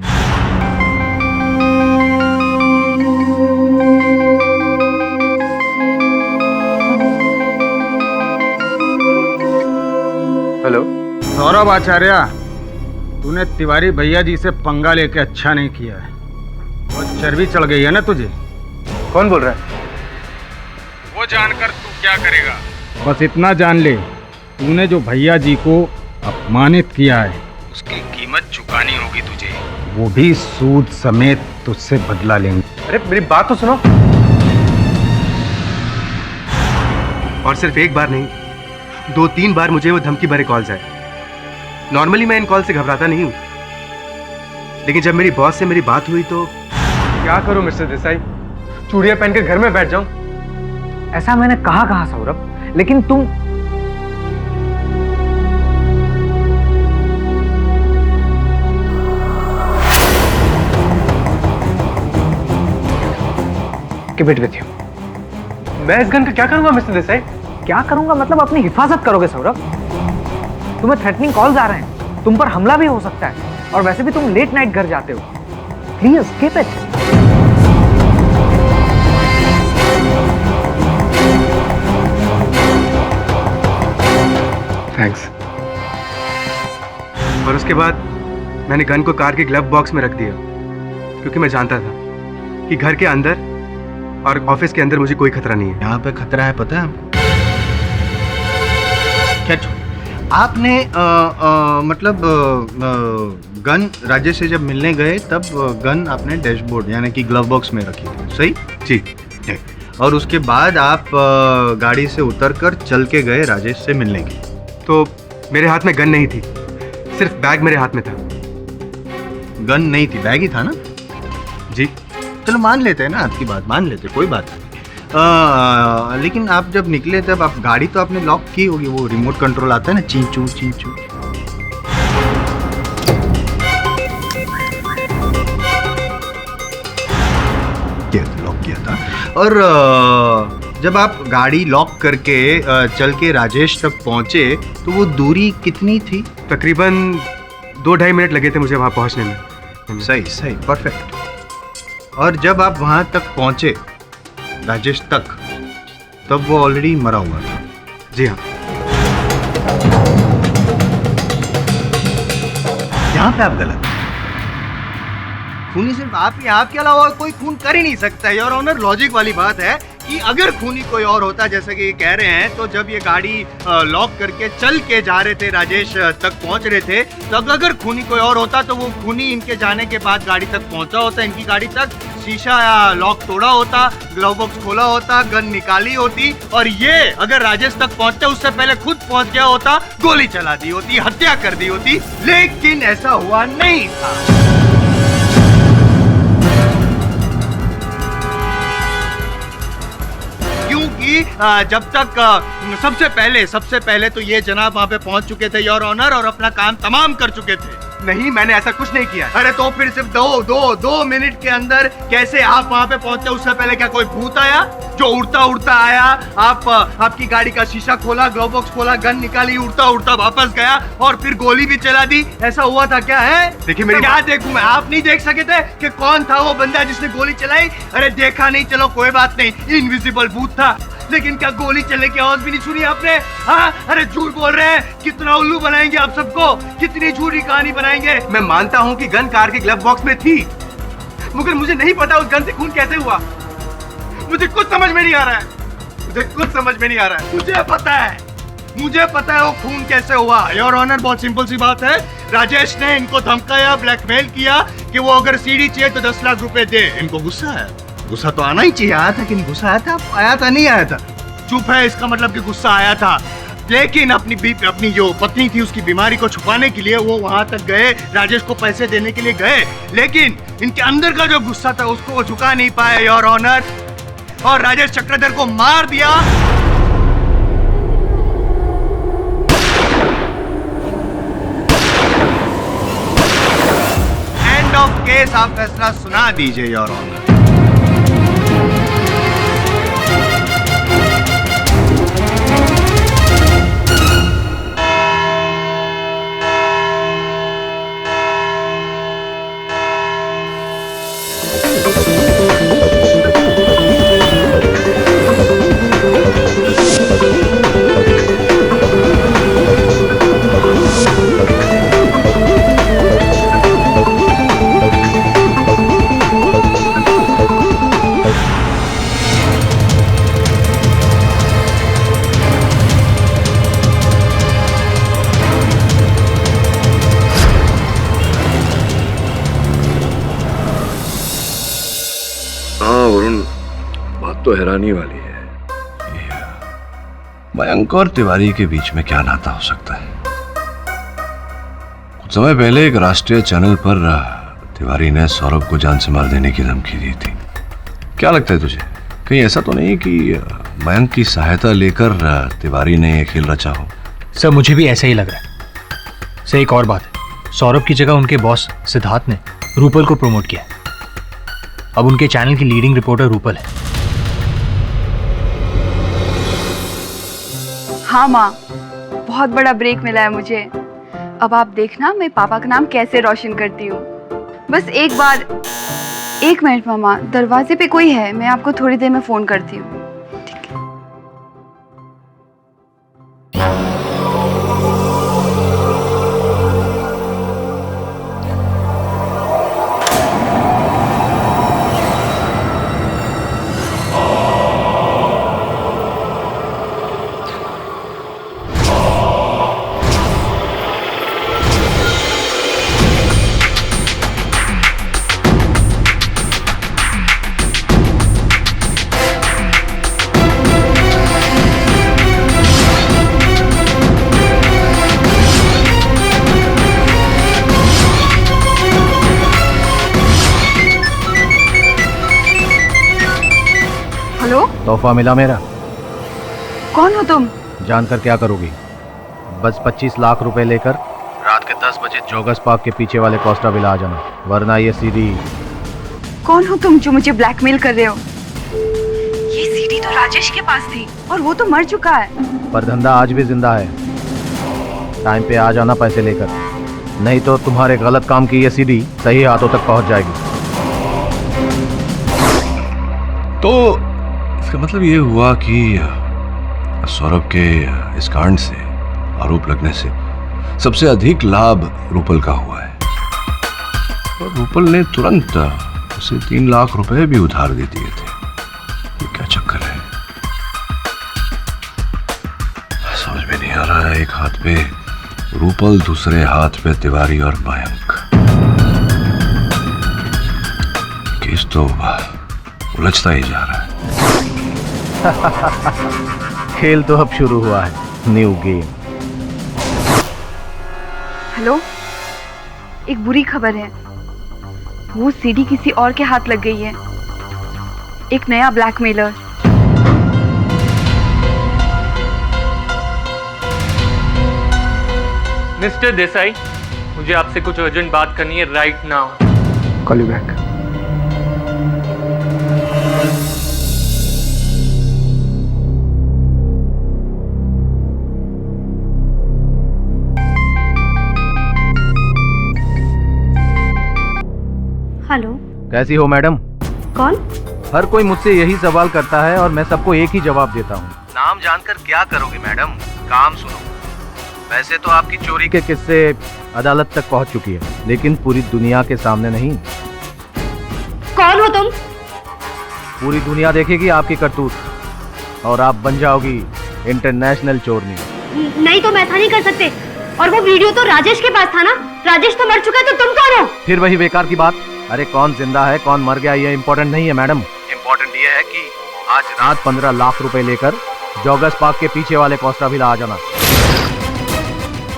हेलो सौरभ आचार्य, तूने तिवारी भैया जी से पंगा लेके अच्छा नहीं किया है, और चर्बी चढ़ गई है ना तुझे। कौन बोल रहा है? वो जानकर तू क्या करेगा? बस इतना जान ले, तूने जो भैया जी को अपमानित किया है उसकी कीमत चुकानी होगी तुझे, वो भी सूद समेत तुझसे बदला लेंगे। अरे मेरी बात तो सुनो। और सिर्फ एक बार नहीं, 2-3 बार मुझे वो धमकी भरे कॉल्स आए। नॉर्मली मैं इन कॉल से घबराता नहीं हूँ, लेकिन जब मेरी बॉस से मेरी बात हुई तो क्या करूं मिस्टर देसाई? चूड़ियां पहनकर घर में बैठ जाऊं? ऐसा मैंने कहा सौरभ, लेकिन तुम Keep it with you. मैं इस गन का क्या करूंगा मिस्टर देसाई? क्या करूंगा मतलब अपनी हिफाजत करोगे सौरभ। तुम्हें थ्रेटनिंग कॉल्स आ रहे हैं, तुम पर हमला भी हो सकता है, और वैसे भी तुम लेट नाइट घर जाते हो। Please keep it. थैंक्स। और उसके बाद मैंने गन को कार के ग्लव बॉक्स में रख दिया, क्योंकि मैं जानता था कि घर के अंदर और ऑफिस के अंदर मुझे कोई खतरा नहीं है। यहाँ पे खतरा है, पता है हमको। क्या आपने मतलब गन राजेश से जब मिलने गए तब गन आपने डैशबोर्ड यानी कि ग्लव बॉक्स में रखी थी, सही? जी। और उसके बाद आप गाड़ी से उतरकर चल के गए राजेश से मिलने के लिए। तो मेरे हाथ में गन नहीं थी, सिर्फ बैग मेरे हाथ में था। गन नहीं थी, बैग ही था ना? जी। चलो मान लेते हैं ना, आपकी बात मान लेते, कोई बात नहीं। लेकिन आप जब निकले तब आप गाड़ी तो आपने लॉक की होगी, वो रिमोट कंट्रोल आता है ना, चींचू चींचू। लॉक किया था। और जब आप गाड़ी लॉक करके चल के राजेश तक पहुंचे तो वो दूरी कितनी थी? तकरीबन 2-2.5 मिनट लगे थे मुझे वहां पहुंचने में। सही सही, परफेक्ट। और जब आप वहां तक पहुंचे राजेश तक, तब वो ऑलरेडी मरा हुआ था। जी हाँ। यहाँ पे आप गलत, खूनी सिर्फ आप ही, आपके अलावा कोई खून कर ही नहीं सकता है। योर ऑनर, लॉजिक वाली बात है कि अगर खूनी कोई और होता, जैसे कि ये कह रहे हैं, तो जब ये गाड़ी लॉक करके चल के जा रहे थे, राजेश तक पहुंच रहे थे, तो अगर खूनी कोई और होता तो वो खूनी इनके जाने के बाद गाड़ी तक पहुंचा होता, इनकी गाड़ी तक, शीशा या लॉक तोड़ा होता, ग्लव बॉक्स खोला होता, गन निकाली होती, और ये अगर राजेश तक पहुंचते उससे पहले खुद पहुंच गया होता, गोली चला दी होती, हत्या कर दी होती। लेकिन ऐसा हुआ नहीं था। क्योंकि जब तक सबसे पहले तो ये जनाब वहां पे पहुंच चुके थे योर ऑनर, और अपना काम तमाम कर चुके थे। नहीं, मैंने ऐसा कुछ नहीं किया। अरे तो फिर सिर्फ दो मिनट के अंदर कैसे आप वहां पे पहुंचे? उससे पहले क्या कोई भूत आया जो उड़ता उड़ता आया, आपकी गाड़ी का शीशा खोला, ग्लव बॉक्स खोला, गन निकाली, उड़ता उड़ता वापस गया और फिर गोली भी चला दी? ऐसा हुआ था क्या? है देखिए मेरी क्या देखूं मैं? आप नहीं देख सके थे कि कौन था वो बंदा जिसने गोली चलाई? अरे देखा नहीं, चलो कोई बात नहीं, इनविजिबल भूत था, लेकिन क्या गोली चलने की आवाज भी नहीं सुनी आपने? हाँ, अरे झूठ बोल रहे हैं, कितना उल्लू बनाएंगे आप सबको, कितनी झूठी कहानी बनाएंगे। मैं मानता हूँ कि गन कार के ग्लव बॉक्स में थी, मगर मुझे नहीं पता उस गन से खून कैसे हुआ। मुझे कुछ समझ में नहीं आ रहा है, मुझे पता है वो खून कैसे हुआ। योर ऑनर, बहुत सिंपल सी बात है, राजेश ने इनको धमकाया, ब्लैकमेल किया कि वो अगर सीडी चाहिए तो 10 लाख रुपए दे। इनको गुस्सा है, गुस्सा तो आना ही चाहिए। आया था कि नहीं गुस्सा? आया था नहीं आया था? चुप है, इसका मतलब कि गुस्सा आया था। लेकिन अपनी जो पत्नी थी उसकी बीमारी को छुपाने के लिए वो वहां तक गए, राजेश को पैसे देने के लिए गए, लेकिन इनके अंदर का जो गुस्सा था उसको वो झुका नहीं पाए योर ऑनर, और राजेश चक्रधर को मार दिया। End of case. आप फैसला सुना दीजिए योर ऑनर। तो हैरानी वाली है, मयंक और तिवारी के बीच में क्या नाता हो सकता है? कुछ समय पहले एक राष्ट्रीय चैनल पर तिवारी ने सौरभ को जान से मार देने की धमकी दी थी। क्या लगता है तुझे, कहीं ऐसा तो नहीं कि मयंक की सहायता लेकर तिवारी ने यह खेल रचा हो? सर, मुझे भी ऐसा ही लग रहा है। सर, एक और बात है, सौरभ की जगह उनके बॉस सिद्धार्थ ने रूपल को प्रमोट किया। अब उनके चैनल की लीडिंग रिपोर्टर रूपल है। हाँ माँ, बहुत बड़ा ब्रेक मिला है मुझे। अब आप देखना मैं पापा का नाम कैसे रोशन करती हूँ। बस एक बार, 1 मिनट मामा, दरवाजे पे कोई है, मैं आपको थोड़ी देर में फोन करती हूँ। तोहफा मिला मेरा। कौन हो तुम? जानकर क्या करोगी? बस 25 लाख रुपए लेकर रात के 10 बजे जोगस पार्क के पीछे वाले कोस्टा विला आ जाना, वरना ये सीडी। कौन हो तुम जो मुझे ब्लैकमेल कर रहे हो? ये सीडी तो राजेश के पास थी और वो तो मर चुका है। पर धंधा आज भी जिंदा है। टाइम पे आ जाना पैसे लेकर, नहीं तो तुम्हारे गलत काम की ये सीडी सही हाथों तक पहुंच जाएगी। तो इसका मतलब ये हुआ कि सौरभ के इस कांड से, आरोप लगने से सबसे अधिक लाभ रूपल का हुआ है और रूपल ने तुरंत उसे 3 लाख रुपए भी उधार दे दिए थे। ये क्या चक्कर है, समझ में नहीं आ रहा है। एक हाथ पे रूपल, दूसरे हाथ पे तिवारी और मयंक। केस तो उलझता ही जा रहा है। खेल तो अब शुरू हुआ है, न्यू गेम। हेलो, एक बुरी खबर है। वो सीडी किसी और के हाथ लग गई है। एक नया ब्लैकमेलर। मिस्टर देसाई, मुझे आपसे कुछ अर्जेंट बात करनी है right now. Call you back. Hello, कैसी हो मैडम? कौन? हर कोई मुझसे यही सवाल करता है और मैं सबको एक ही जवाब देता हूँ। नाम जानकर क्या करोगे मैडम? काम सुनो। वैसे तो आपकी चोरी के किस्से अदालत तक पहुँच चुकी है, लेकिन पूरी दुनिया के सामने नहीं। कौन हो तुम? पूरी दुनिया देखेगी आपकी करतूत और आप बन जाओगी इंटरनेशनल चोरनी। नहीं तो मैं ऐसा नहीं कर सकते। और वो वीडियो तो राजेश के पास था ना? राजेश तो मर चुका है, तो तुम कौन हो? फिर वही बेकार की बात। अरे कौन जिंदा है कौन मर गया ये इम्पोर्टेंट नहीं है मैडम। इम्पोर्टेंट ये है कि आज रात 15 लाख रुपए लेकर जोगस पार्क के पीछे वाले कोस्टा विला आ जाना,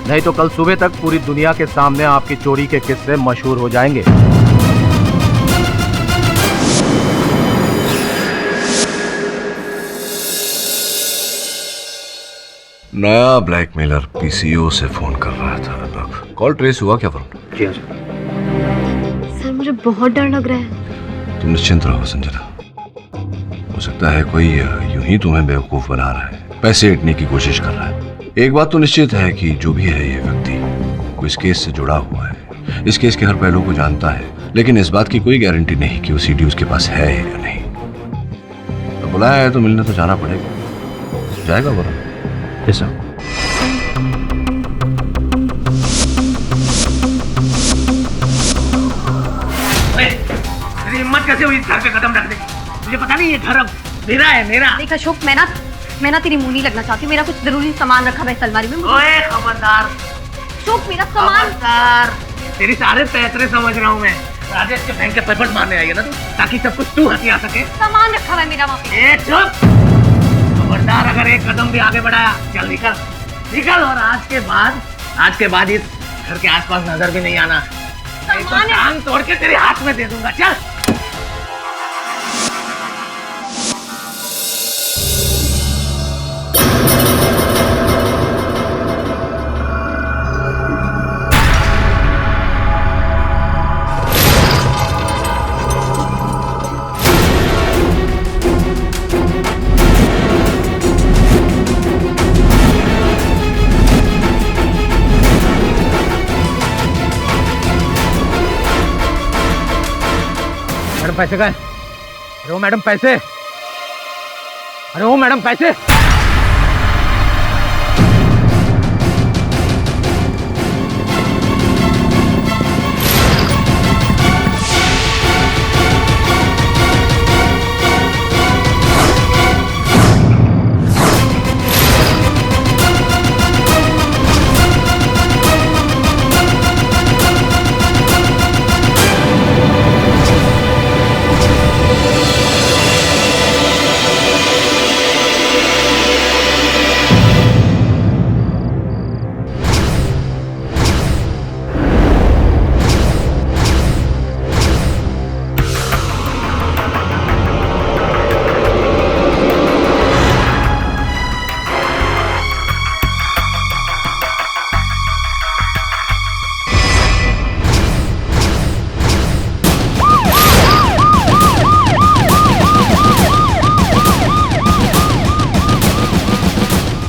नहीं तो कल सुबह तक पूरी दुनिया के सामने आपकी चोरी के किस्से मशहूर हो जाएंगे। नया ब्लैकमेलर पीसीओ से फोन कर रहा था। कॉल ट्रेस हुआ क्या वरुण? जी हाँ सर। सर, मुझे बहुत डर लग रहा है। तुम निश्चिंत रहो संजना, हो सकता है कोई यूं ही तुम्हें बेवकूफ बना रहा है, पैसे ऐंठने की कोशिश कर रहा है। एक बात तो निश्चित है कि जो भी है ये व्यक्ति वो इस केस से जुड़ा हुआ है, इस केस के हर पहलू को जानता है, लेकिन इस बात की कोई गारंटी नहीं कि वो सीडी उसके पास है या नहीं। तो बुलाया है तो मिलने तो जाना पड़ेगा। जाएगा वरुण? Yes sir. तेरी हिम्मत कैसे हुई इस घर पे कदम रखने की? मुझे पता नहीं ये घर अब मेरा है, मेरा। देख अशोक, मैं ना तेरी मुंह नहीं लगना चाहती। मेरा कुछ जरूरी सामान रखा है अलमारी में। ओए खबरदार अशोक, मेरा सामान। खबरदार, तेरी सारे पैतरे समझ रहा हूँ मैं। राजेश के बैंक के पेपर मारने आई है ना तू, ताकि सब कुछ तू हथिया सके। सामान रखा है मेरा वहाँ पे। ए चुप! खबरदार, अगर एक कदम भी आगे बढ़ाया, चल निकल निकल। और आज के बाद इस घर के आसपास नजर भी नहीं आना, नहीं तो टांग तोड़ के तेरे हाथ में दे दूंगा। चल। पैसे का? अरे वो मैडम पैसे, अरे वो मैडम पैसे।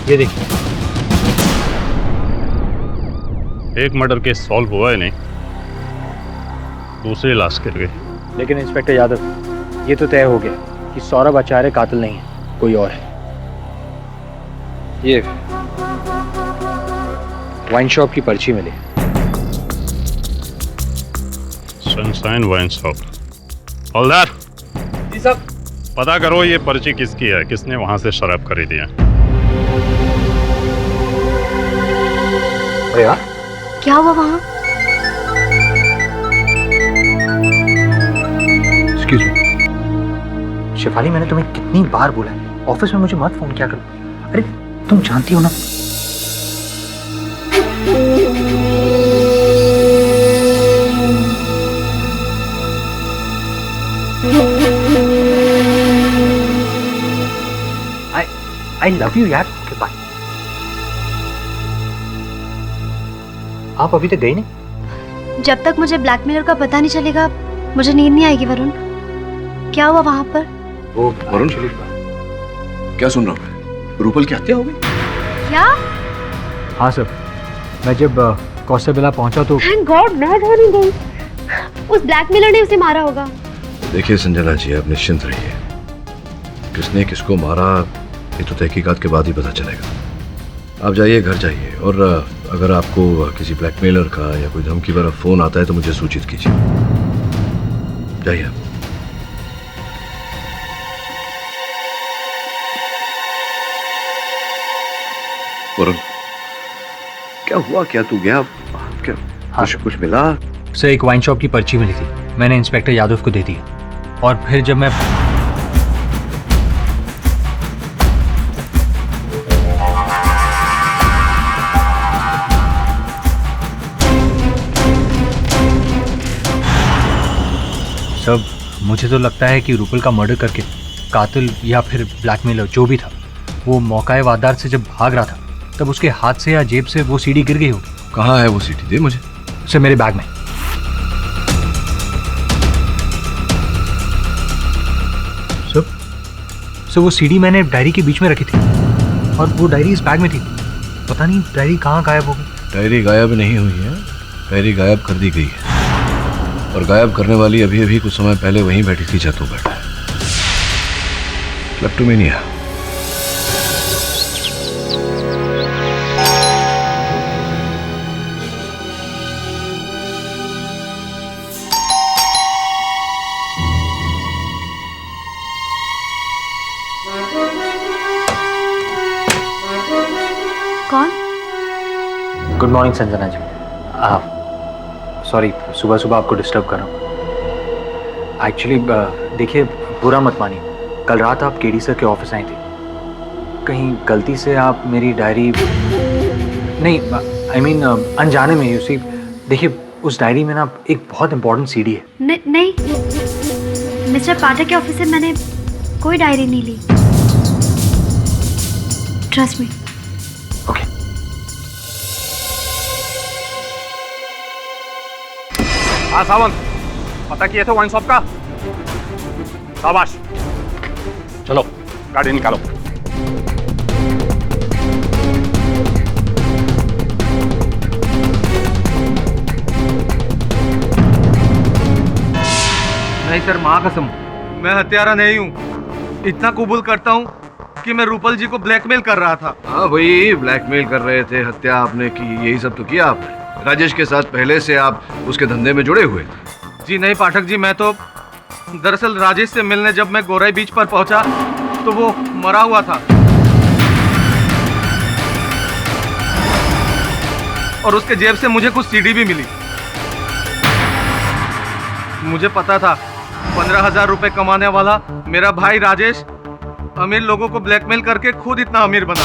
ये देखिए। एक मर्डर केस सॉल्व हुआ है नहीं, दूसरी लाश गिर गई। लेकिन इंस्पेक्टर यादव, ये तो तय हो गया कि सौरभ आचार्य कातिल नहीं है, कोई और है। ये वाइन शॉप की पर्ची मिली। Sunshine wine shop. हवलदार जी साहब। पता करो ये पर्ची किसकी है, किसने वहां से शराब खरीदी है। अरे यार, क्या हुआ वहाँ? एक्सक्यूज मी शेफाली, मैंने तुम्हें कितनी बार बोला है ऑफिस में मुझे मत फोन किया करो। अरे तुम जानती हो ना। आई लव यू यार। Okay bye. आप अभी तक गई नहीं? जब तक मुझे ब्लैकमेलर का पता नहीं चलेगा मुझे नींद नहीं आएगी। वरुण, क्या हुआ वहाँ पर? वो वरुण, क्या सुन रहा हूँ मैं? रूपल की हत्या हो गई? क्या? हाँ सर, मैं जब कौशबिला पहुंचा तो थैंक गॉड मैं घर नहीं गई। उस ब्लैकमेलर ने उसे मारा होगा। देखिए संजना जी, आप निश्चिंत रहिए। किसने किसको मारा ये तो तहकीकात के बाद ही पता चलेगा। आप जाइए, घर जाइए, और अगर आपको किसी ब्लैकमेलर का या कोई धमकी भरा फोन आता है तो मुझे सूचित कीजिए। जाइए आप। वरुण, क्या हुआ? क्या तू गया? क्या हाँ कुछ मिला? सर, एक वाइन शॉप की पर्ची मिली थी, मैंने इंस्पेक्टर यादव को दे दी। और फिर जब मैं सब, मुझे तो लगता है कि रूपल का मर्डर करके कातिल या फिर ब्लैकमेलर जो भी था, वो मौकाए वारदात से जब भाग रहा था तब उसके हाथ से या जेब से वो सीडी गिर गई होगी। कहाँ है वो सीडी? दे मुझे। सर, मेरे बैग में। सर वो सीडी मैंने डायरी के बीच में रखी थी और वो डायरी इस बैग में थी। पता नहीं डायरी कहाँ गायब हो गई। डायरी गायब नहीं हुई है, डायरी गायब कर दी गई है, और गायब करने वाली अभी अभी कुछ समय पहले वहीं बैठी थी जहाँ तू बैठा है। क्लेप्टोमेनिया। कौन? Good morning Sanjana ji. Sorry सुबह सुबह आपको डिस्टर्ब कर रहा हूँ। एक्चुअली देखिए, बुरा मत मानिए, कल रात आप केडी सर के ऑफिस आई थी, कहीं गलती से आप मेरी डायरी नहीं, आई मीन अनजाने में। यू सी, देखिए उस डायरी में ना एक बहुत इंपॉर्टेंट सीडी है। नहीं, मिस्टर पाठक के ऑफिस से मैंने कोई डायरी नहीं ली। Trust me. ओके। हाँ सावंत, पता किए थे वाइन शॉप का? शाबाश, चलो गाड़ी निकालो। नहीं सर, माँ कसम मैं हत्यारा नहीं हूँ। इतना कबूल करता हूँ कि मैं रूपल जी को ब्लैकमेल कर रहा था। हाँ भाई, ब्लैकमेल कर रहे थे, हत्या आपने की, यही सब तो किया आपने। राजेश के साथ पहले से आप उसके धंधे में जुड़े हुए थे। जी नहीं पाठक जी, मैं तो दरअसल राजेश से मिलने जब मैं गोराई बीच पर पहुंचा तो वो मरा हुआ था, और उसके जेब से मुझे कुछ सीडी भी मिली। मुझे पता था 15,000 रुपए कमाने वाला मेरा भाई राजेश अमीर लोगों को ब्लैकमेल करके खुद इतना अमीर बना।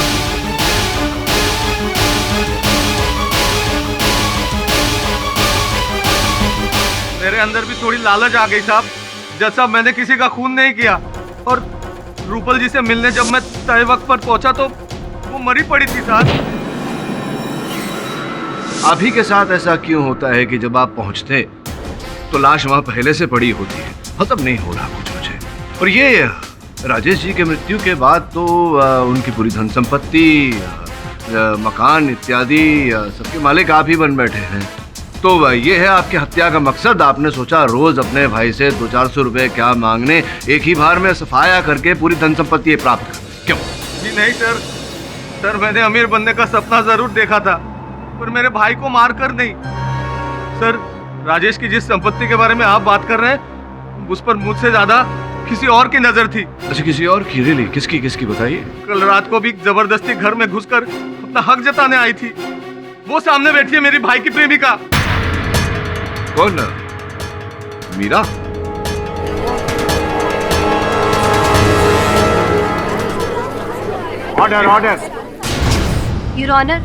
मेरे अंदर भी थोड़ी लालच आ गई साहब। जैसा मैंने किसी का खून नहीं किया, और रूपल जी से मिलने जब मैं तय वक्त पर पहुंचा तो वो मरी पड़ी थी साहब। आप ही के साथ ऐसा क्यों होता है कि जब आप पहुंचते तो लाश वहां पहले से पड़ी होती है? खत्म नहीं हो रहा कुछ मुझे। और राजेश जी के मृत्यु के बाद तो उनकी पूरी धन संपत्ति, मकान इत्यादि सबके मालिक आप ही बन बैठे हैं। तो ये है आपकी हत्या का मकसद। आपने सोचा रोज अपने भाई से 200-400 रुपए क्या मांगने, एक ही बार में सफाया करके पूरी धन संपत्ति प्राप्त कर। क्यों? जी नहीं सर, सर मैंने अमीर बनने का सपना जरूर देखा था, पर मेरे भाई को मार कर नहीं। सर राजेश की जिस संपत्ति के बारे में आप बात कर रहे हैं, उस पर मुझसे ज्यादा किसी और की नजर थी। अच्छा, किसी और की? रियली? किसकी किसकी बताइए। कल रात को भी जबरदस्ती घर में घुसकर अपना हक जताने आई थी। वो सामने बैठी है मेरी भाई की प्रेमिका। कौन? Meera? Order order. Your honour,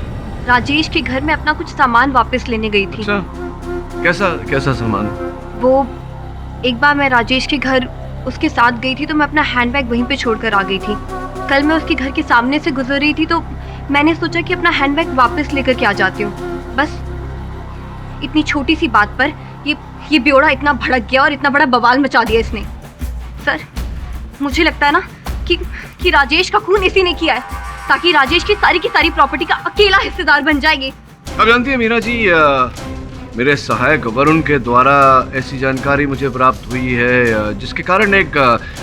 Rajesh के घर में अपना कुछ सामान वापस लेने गई थी। कैसा कैसा सामान? वो एक बार मैं राजेश के घर उसके साथ गई थी तो मैं अपना हैंडबैग वहीं पे छोड़कर आ गई थी। कल मैं उसके घर के सामने से गुजर रही थी तो मैंने सोचा कि अपना हैंडबैग वापस लेकर के आ जाती हूँ। बस इतनी छोटी सी बात पर ये बेवड़ा इतना भड़क गया और इतना बड़ा बवाल मचा दिया इसने। सर मुझे लगता है ना कि राजेश का खून इसी ने किया है, ताकि राजेश की सारी प्रॉपर्टी का अकेला हिस्सेदार बन जाएगी। अब जानती है मीरा जी, मेरे सहायक वरुण के द्वारा ऐसी जानकारी मुझे प्राप्त हुई है जिसके कारण एक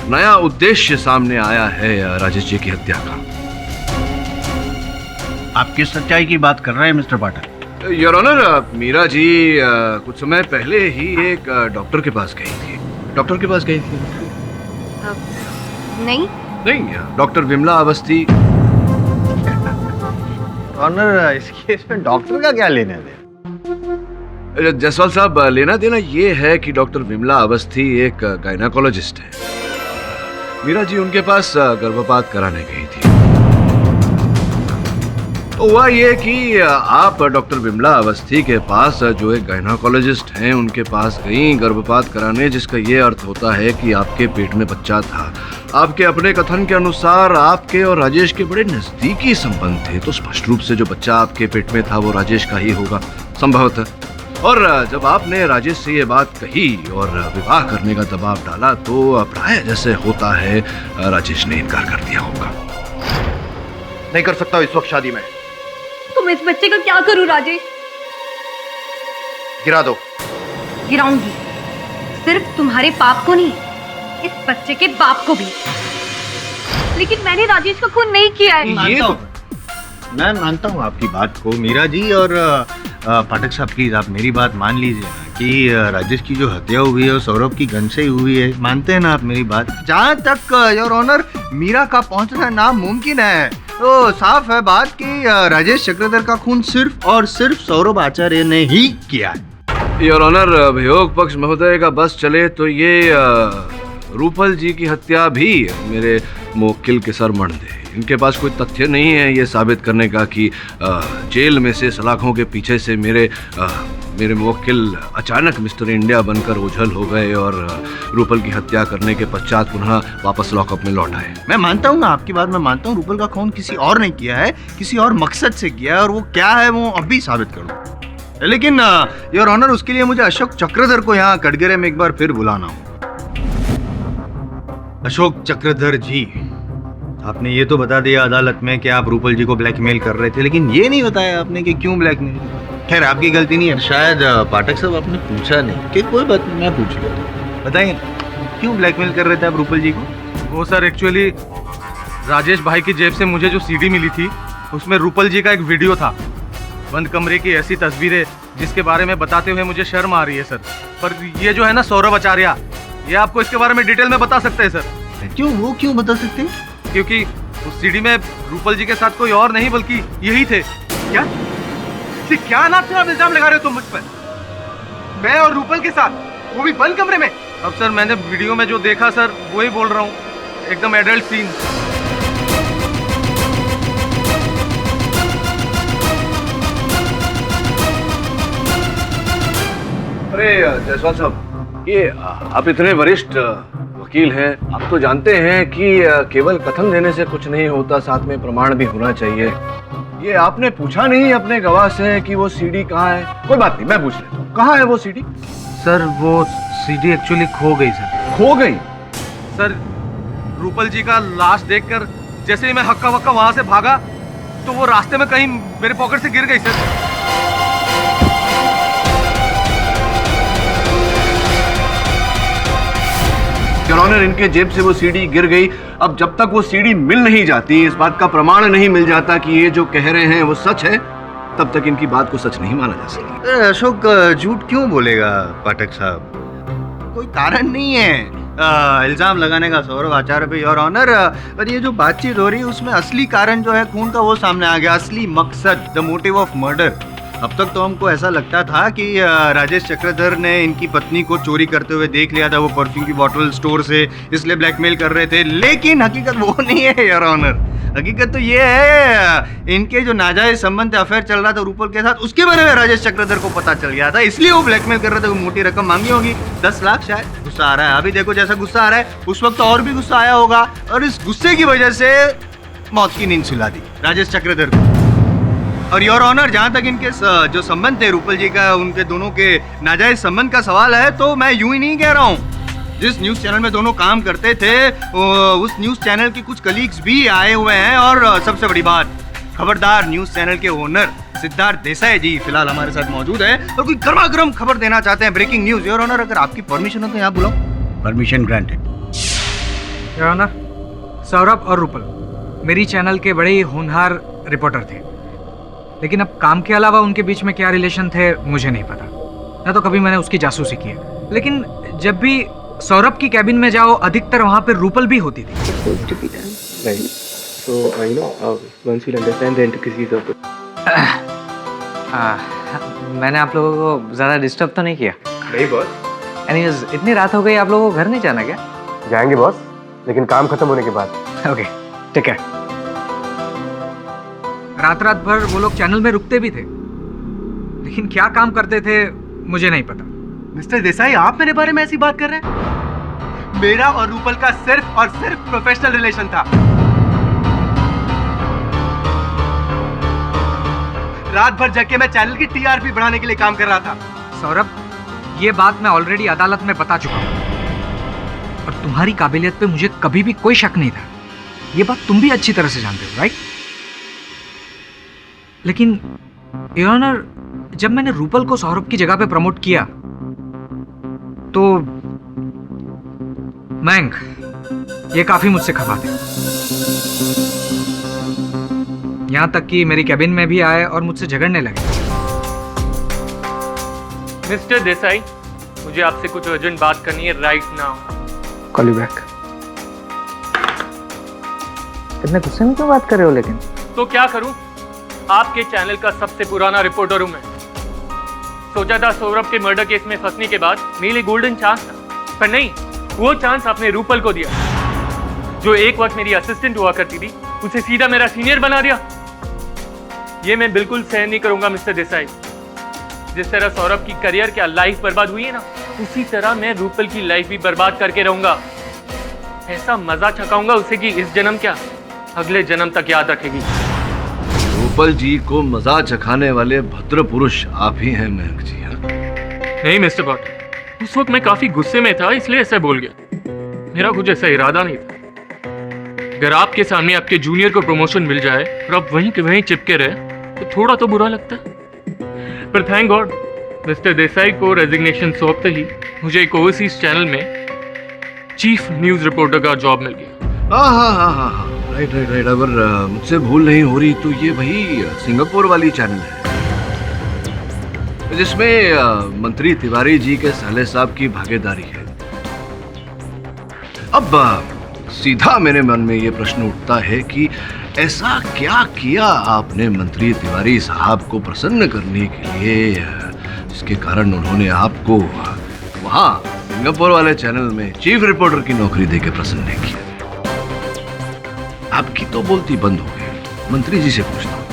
नया उद्देश्य सामने आया है राजेश जी की हत्या का। आप किस सच्चाई की बात कर रहे हैं mister Pathak? Your honour, Meera ji कुछ समय पहले ही एक डॉक्टर के पास गई थी। डॉक्टर के पास गई थी? नहीं, डॉक्टर विमला अवस्थी। ऑनर, इस केस में डॉक्टर का क्या लेना देना? जायसवाल साहब, लेना देना ये है कि डॉक्टर विमला अवस्थी एक गायनाकोलॉजिस्ट है। मीरा जी उनके पास गर्भपात कराने गई थी। तो हुआ ये कि आप डॉक्टर विमला अवस्थी के पास, जो एक गायनाकोलॉजिस्ट हैं, उनके पास गई गर्भपात कराने, जिसका ये अर्थ होता है कि आपके पेट में बच्चा था। आपके अपने कथन के अनुसार आपके और राजेश के बड़े नजदीकी संबंध थे, तो स्पष्ट रूप से जो बच्चा आपके पेट में था वो राजेश का ही होगा संभवतः। और जब आपने राजेश से ये बात कही और विवाह करने का दबाव डाला तो प्राय जैसे होता है राजेश ने इनकार कर दिया होगा। नहीं कर सकता इस वक्त शादी में। तो मैं इस बच्चे का क्या करूं राजेश? गिरा दो। गिराऊंगी, सिर्फ तुम्हारे पाप को नहीं, इस बच्चे के बाप को भी। लेकिन मैंने राजेश का खून नहीं किया है। मैं मानता हूँ आपकी बात को मीरा जी, और पाठक साहब प्लीज आप मेरी बात मान लीजिए ना कि राजेश की जो हत्या हुई है वो सौरभ की गन से ही हुई है। मानते हैं ना आप मेरी बात? जहाँ तक योर ऑनर मीरा का पहुँचना नामुमकिन है, तो साफ है बात कि राजेश चक्रधर का खून सिर्फ और सिर्फ सौरभ आचार्य ने ही किया है। योर ऑनर, अभियोग पक्ष महोदय का बस चले तो ये रूपल जी की हत्या भी मेरे मुवक्किल के सर मढ़ दे। इनके पास कोई तथ्य नहीं है ये साबित करने का कि जेल में से सलाखों के पीछे से मेरे मुवक्किल अचानक मिस्टर इंडिया बनकर ओझल हो गए और रूपल की हत्या करने के पश्चात पुनः वापस लॉकअप में लौट आए। मैं मानता हूँ ना आपकी बात, मैं मानता हूँ रूपल का खून किसी और ने किया है, किसी और मकसद से किया है, और वो क्या है वो अभी साबित करूँ। लेकिन योर ऑनर, उसके लिए मुझे अशोक चक्रधर को यहाँ कटघरे में एक बार फिर बुलाना होगा। अशोक चक्रधर जी, आपने ये तो बता दिया अदालत में कि आप रूपल जी को ब्लैकमेल कर रहे थे, लेकिन ये नहीं बताया आपने कि क्यों ब्लैकमेल। खैर आपकी गलती नहीं है, शायद पाठक साहब आपने पूछा नहीं कि कोई बात नहीं, मैं पूछ लेता। बताइए क्यों ब्लैकमेल कर रहे थे आप रूपल जी को? वो सर एक्चुअली राजेश भाई की जेब से मुझे जो सीडी मिली थी उसमें रूपल जी का एक वीडियो था। बंद कमरे की ऐसी तस्वीरें जिसके बारे में बताते हुए मुझे शर्म आ रही है सर। पर ये जो है ना सौरभ आचार्य, ये आपको इसके बारे में डिटेल में बता सकते हैं सर। क्यों? वो क्यों बता सकते हैं? क्योंकि उस सीडी में रूपल जी के साथ कोई और नहीं बल्कि यही थे। क्या नाम इल्जाम लगा रहे हो तुम मुझ पर? मैं और रूपल के साथ, वो भी बंद कमरे में? अब सर मैंने वीडियो में जो देखा सर वही बोल रहा हूँ, एकदम एडल्ट सीन। अरे जायसवाल साहब, ये आप इतने वरिष्ठ वकील हैं, आप तो जानते हैं कि केवल कथन देने से कुछ नहीं होता, साथ में प्रमाण भी होना चाहिए। ये आपने पूछा नहीं अपने गवाह से कि वो सीडी कहाँ है? कोई बात नहीं, मैं पूछ लेता हूँ, कहाँ है वो सीडी? सर वो सीडी एक्चुअली खो गई सर। खो गई? सर रूपल जी का लाश देखकर जैसे ही मैं हक्का वक्का वहां से भागा तो वो रास्ते में कहीं मेरे पॉकेट से गिर गई सर। योर ऑनर, इनके जेब से वो सीडी गिर गई। अब जब तक वो सीडी मिल नहीं जाती, इस बात का प्रमाण नहीं मिल जाता कि ये जो कह रहे हैं वो सच है, तब तक इनकी बात को सच नहीं माना जा सकता। अशोक झूठ क्यों बोलेगा पाठक साहब? कोई कारण नहीं है इल्जाम लगाने का सौरभ आचार्य पे, योर ऑनर। पर ये जो बातचीत हो रही है उसमें असली कारण जो है खून का, वो सामने आ गया। असली मकसद, द मोटिव ऑफ मर्डर। अब तक तो हमको ऐसा लगता था कि राजेश चक्रधर ने इनकी पत्नी को चोरी करते हुए देख लिया था, वो परफ्यूम की बोतल स्टोर से, इसलिए ब्लैकमेल कर रहे थे। लेकिन हकीकत वो नहीं है योर ऑनर। हकीकत तो ये है इनके जो नाजायज संबंध अफेयर चल रहा था रूपल के साथ, उसके बारे में राजेश चक्रधर को पता चल गया था, इसलिए वो ब्लैकमेल कर रहे थे। वो मोटी रकम मांगी होगी, 10 लाख शायद। गुस्सा आ रहा है अभी, देखो जैसा गुस्सा आ रहा है, उस वक्त और भी गुस्सा आया होगा, और इस गुस्से की वजह से मौत की नींद सुला दी राजेश चक्रधर को। और योर ऑनर, जहां तक इनके जो संबंध थे रूपल जी का, उनके दोनों के नाजायज संबंध का सवाल है, तो मैं यूं ही नहीं कह रहा हूं। जिस न्यूज चैनल में दोनों काम करते थे, उस न्यूज चैनल के कुछ कलीग्स भी आए हुए हैं। और सबसे बड़ी बात, खबरदार न्यूज चैनल के ओनर सिद्धार्थ देसाई जी फिलहाल हमारे साथ मौजूद है और कोई गर्मा-गर्म खबर देना चाहते हैं, ब्रेकिंग न्यूज। योर ऑनर, अगर आपकी परमिशन हो तो यहाँ बुलाओ। Permission granted. Your honour, Saurabh और रूपल मेरी चैनल के बड़े ही होनहार रिपोर्टर थे, लेकिन अब काम के अलावा उनके बीच में क्या रिलेशन थे मुझे नहीं पता, ना तो कभी मैंने उसकी जासूसी की है। लेकिन जब भी सौरभ की कैबिन में जाओ, अधिकतर वहाँ पे रूपल भी होती थी। मैंने आप लोगों को ज़्यादा डिस्टर्ब तो नहीं किया? नहीं बॉस। एनीवेज, इतनी रात हो गई, आप लोगों को घर नहीं जाना क्या? जाएंगे बॉस, लेकिन काम खत्म होने के बाद। ओके, ठीक है। रात रात भर वो लोग चैनल में रुकते भी थे, लेकिन क्या काम करते थे मुझे नहीं पता। मिस्टर देसाई, आप मेरे बारे में ऐसी बात कर रहे हैं? मेरा और रूपल का सिर्फ और सिर्फ प्रोफेशनल रिलेशन था। रात भर जग के मैं चैनल की टीआरपी बढ़ाने के लिए काम कर रहा था। सौरभ, ये बात मैं ऑलरेडी अदालत में बता चुका हूँ, और तुम्हारी काबिलियत पे मुझे कभी भी कोई शक नहीं था। ये बात तुम भी अच्छी तरह से जानते हो, राइट? लेकिन योर ऑनर, जब मैंने रूपल को सौरभ की जगह पे प्रमोट किया तो मैंग ये काफी मुझसे खफा थे। यहां तक कि मेरी कैबिन में भी आए और मुझसे झगड़ने लगे। मिस्टर देसाई, मुझे आपसे कुछ अर्जेंट बात करनी है right now. Call you back. इतने गुस्से में क्यों बात कर रहे हो? लेकिन तो क्या करूं, आपके चैनल का सबसे पुराना रिपोर्टर हूं मैं। सोचा था सौरभ के मर्डर केस में फंसने के बाद मेरे लिए गोल्डन चांस था, पर नहीं, वो चांस आपने रूपल को दिया, जो एक वक्त मेरी असिस्टेंट हुआ करती थी, उसे सीधा मेरा सीनियर बना दिया। ये मैं बिल्कुल सहन नहीं करूंगा मिस्टर देसाई। जिस तरह सौरभ की करियर क्या लाइफ बर्बाद हुई है ना, उसी तरह मैं रूपल की लाइफ भी बर्बाद करके रहूंगा। ऐसा मजा छकाऊंगा उसे कि इस जन्म क्या, अगले जन्म तक याद रखेगी। रूपल जी को मजा चखाने वाले भद्र पुरुष आप ही हैं महक जी। नहीं मिस्टर भट्ट, उस वक्त मैं काफी गुस्से में था, इसलिए ऐसा बोल गया। मेरा कुछ ऐसा इरादा नहीं था। अगर आपके सामने आपके जूनियर को प्रमोशन मिल जाए और आप वहीं के वहीं चिपके रहे तो थोड़ा तो बुरा लगता है, पर थैंक गॉड मिस्टर देसाई को रेजिग्नेशन सौंपते ही मुझे एक ओवरसीज चैनल में चीफ न्यूज रिपोर्टर का जॉब मिल गया। हाँ, राइट। अगर मुझसे भूल नहीं हो रही तो ये वही सिंगापुर वाली चैनल है जिसमें मंत्री तिवारी जी के साले साहब की भागीदारी है। अब सीधा मेरे मन में ये प्रश्न उठता है कि ऐसा क्या किया आपने मंत्री तिवारी साहब को प्रसन्न करने के लिए, जिसके कारण उन्होंने आपको वहां सिंगापुर वाले चैनल में चीफ रिपोर्टर की नौकरी देके प्रसन्न किया? आपकी तो बोलती बंद हो गई। मंत्री जी से पूछता हूँ,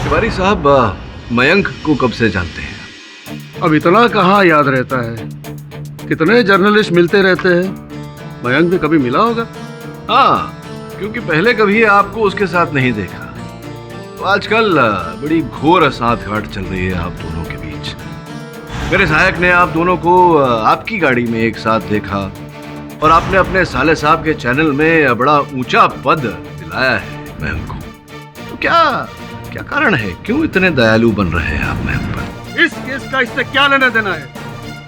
तिवारी साहब मयंक को कब से जानते हैं? अब इतना कहाँ याद रहता है, कितने जर्नलिस्ट मिलते रहते हैं, मयंक भी कभी मिला होगा। हाँ, क्योंकि पहले कभी आपको उसके साथ नहीं देखा, तो आजकल बड़ी घोर साठगांठ चल रही है आप दोनों के बीच। मेरे सहायक ने आप दोनों को आपकी गाड़ी में एक साथ देखा, और आपने अपने साले साहब के चैनल में बड़ा ऊंचा पद दिलाया है मयंक को। तो क्या क्या कारण है, क्यों इतने दयालु बन रहे हैं आप मयंक पर? इस केस का इससे क्या लेना देना है?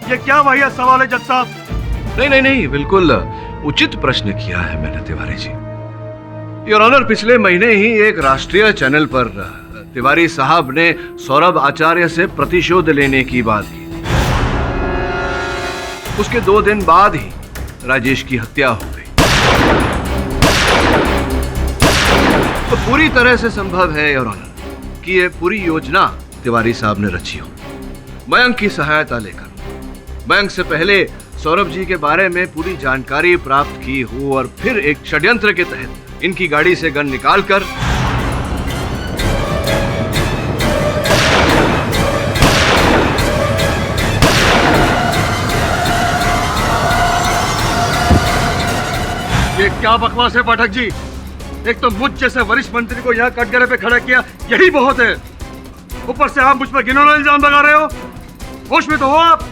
ये क्या वाहियात सवाल है जज साहब? नहीं, बिल्कुल उचित प्रश्न किया है मैंने तिवारी जी। योर ऑनर, पिछले महीने ही एक राष्ट्रीय चैनल पर तिवारी साहब ने सौरभ आचार्य से प्रतिशोध लेने की बात की। उसके 2 दिन बाद ही राजेश की हत्या हो गई। तो पूरी तरह से संभव है योर ऑनर कि यह पूरी योजना तिवारी साहब ने रची हो, मयंक की सहायता लेकर। मयंक से पहले सौरभ जी के बारे में पूरी जानकारी प्राप्त की हो और फिर एक षड्यंत्र के तहत इनकी गाड़ी से गन निकालकर ये क्या बकवास है पाठक जी? एक तो मुझ जैसे वरिष्ठ मंत्री को यहाँ कटघरे पे खड़ा किया, यही बहुत है। ऊपर से आप मुझ पर घिनौना इल्जाम लगा रहे हो। होश में तो हो आप?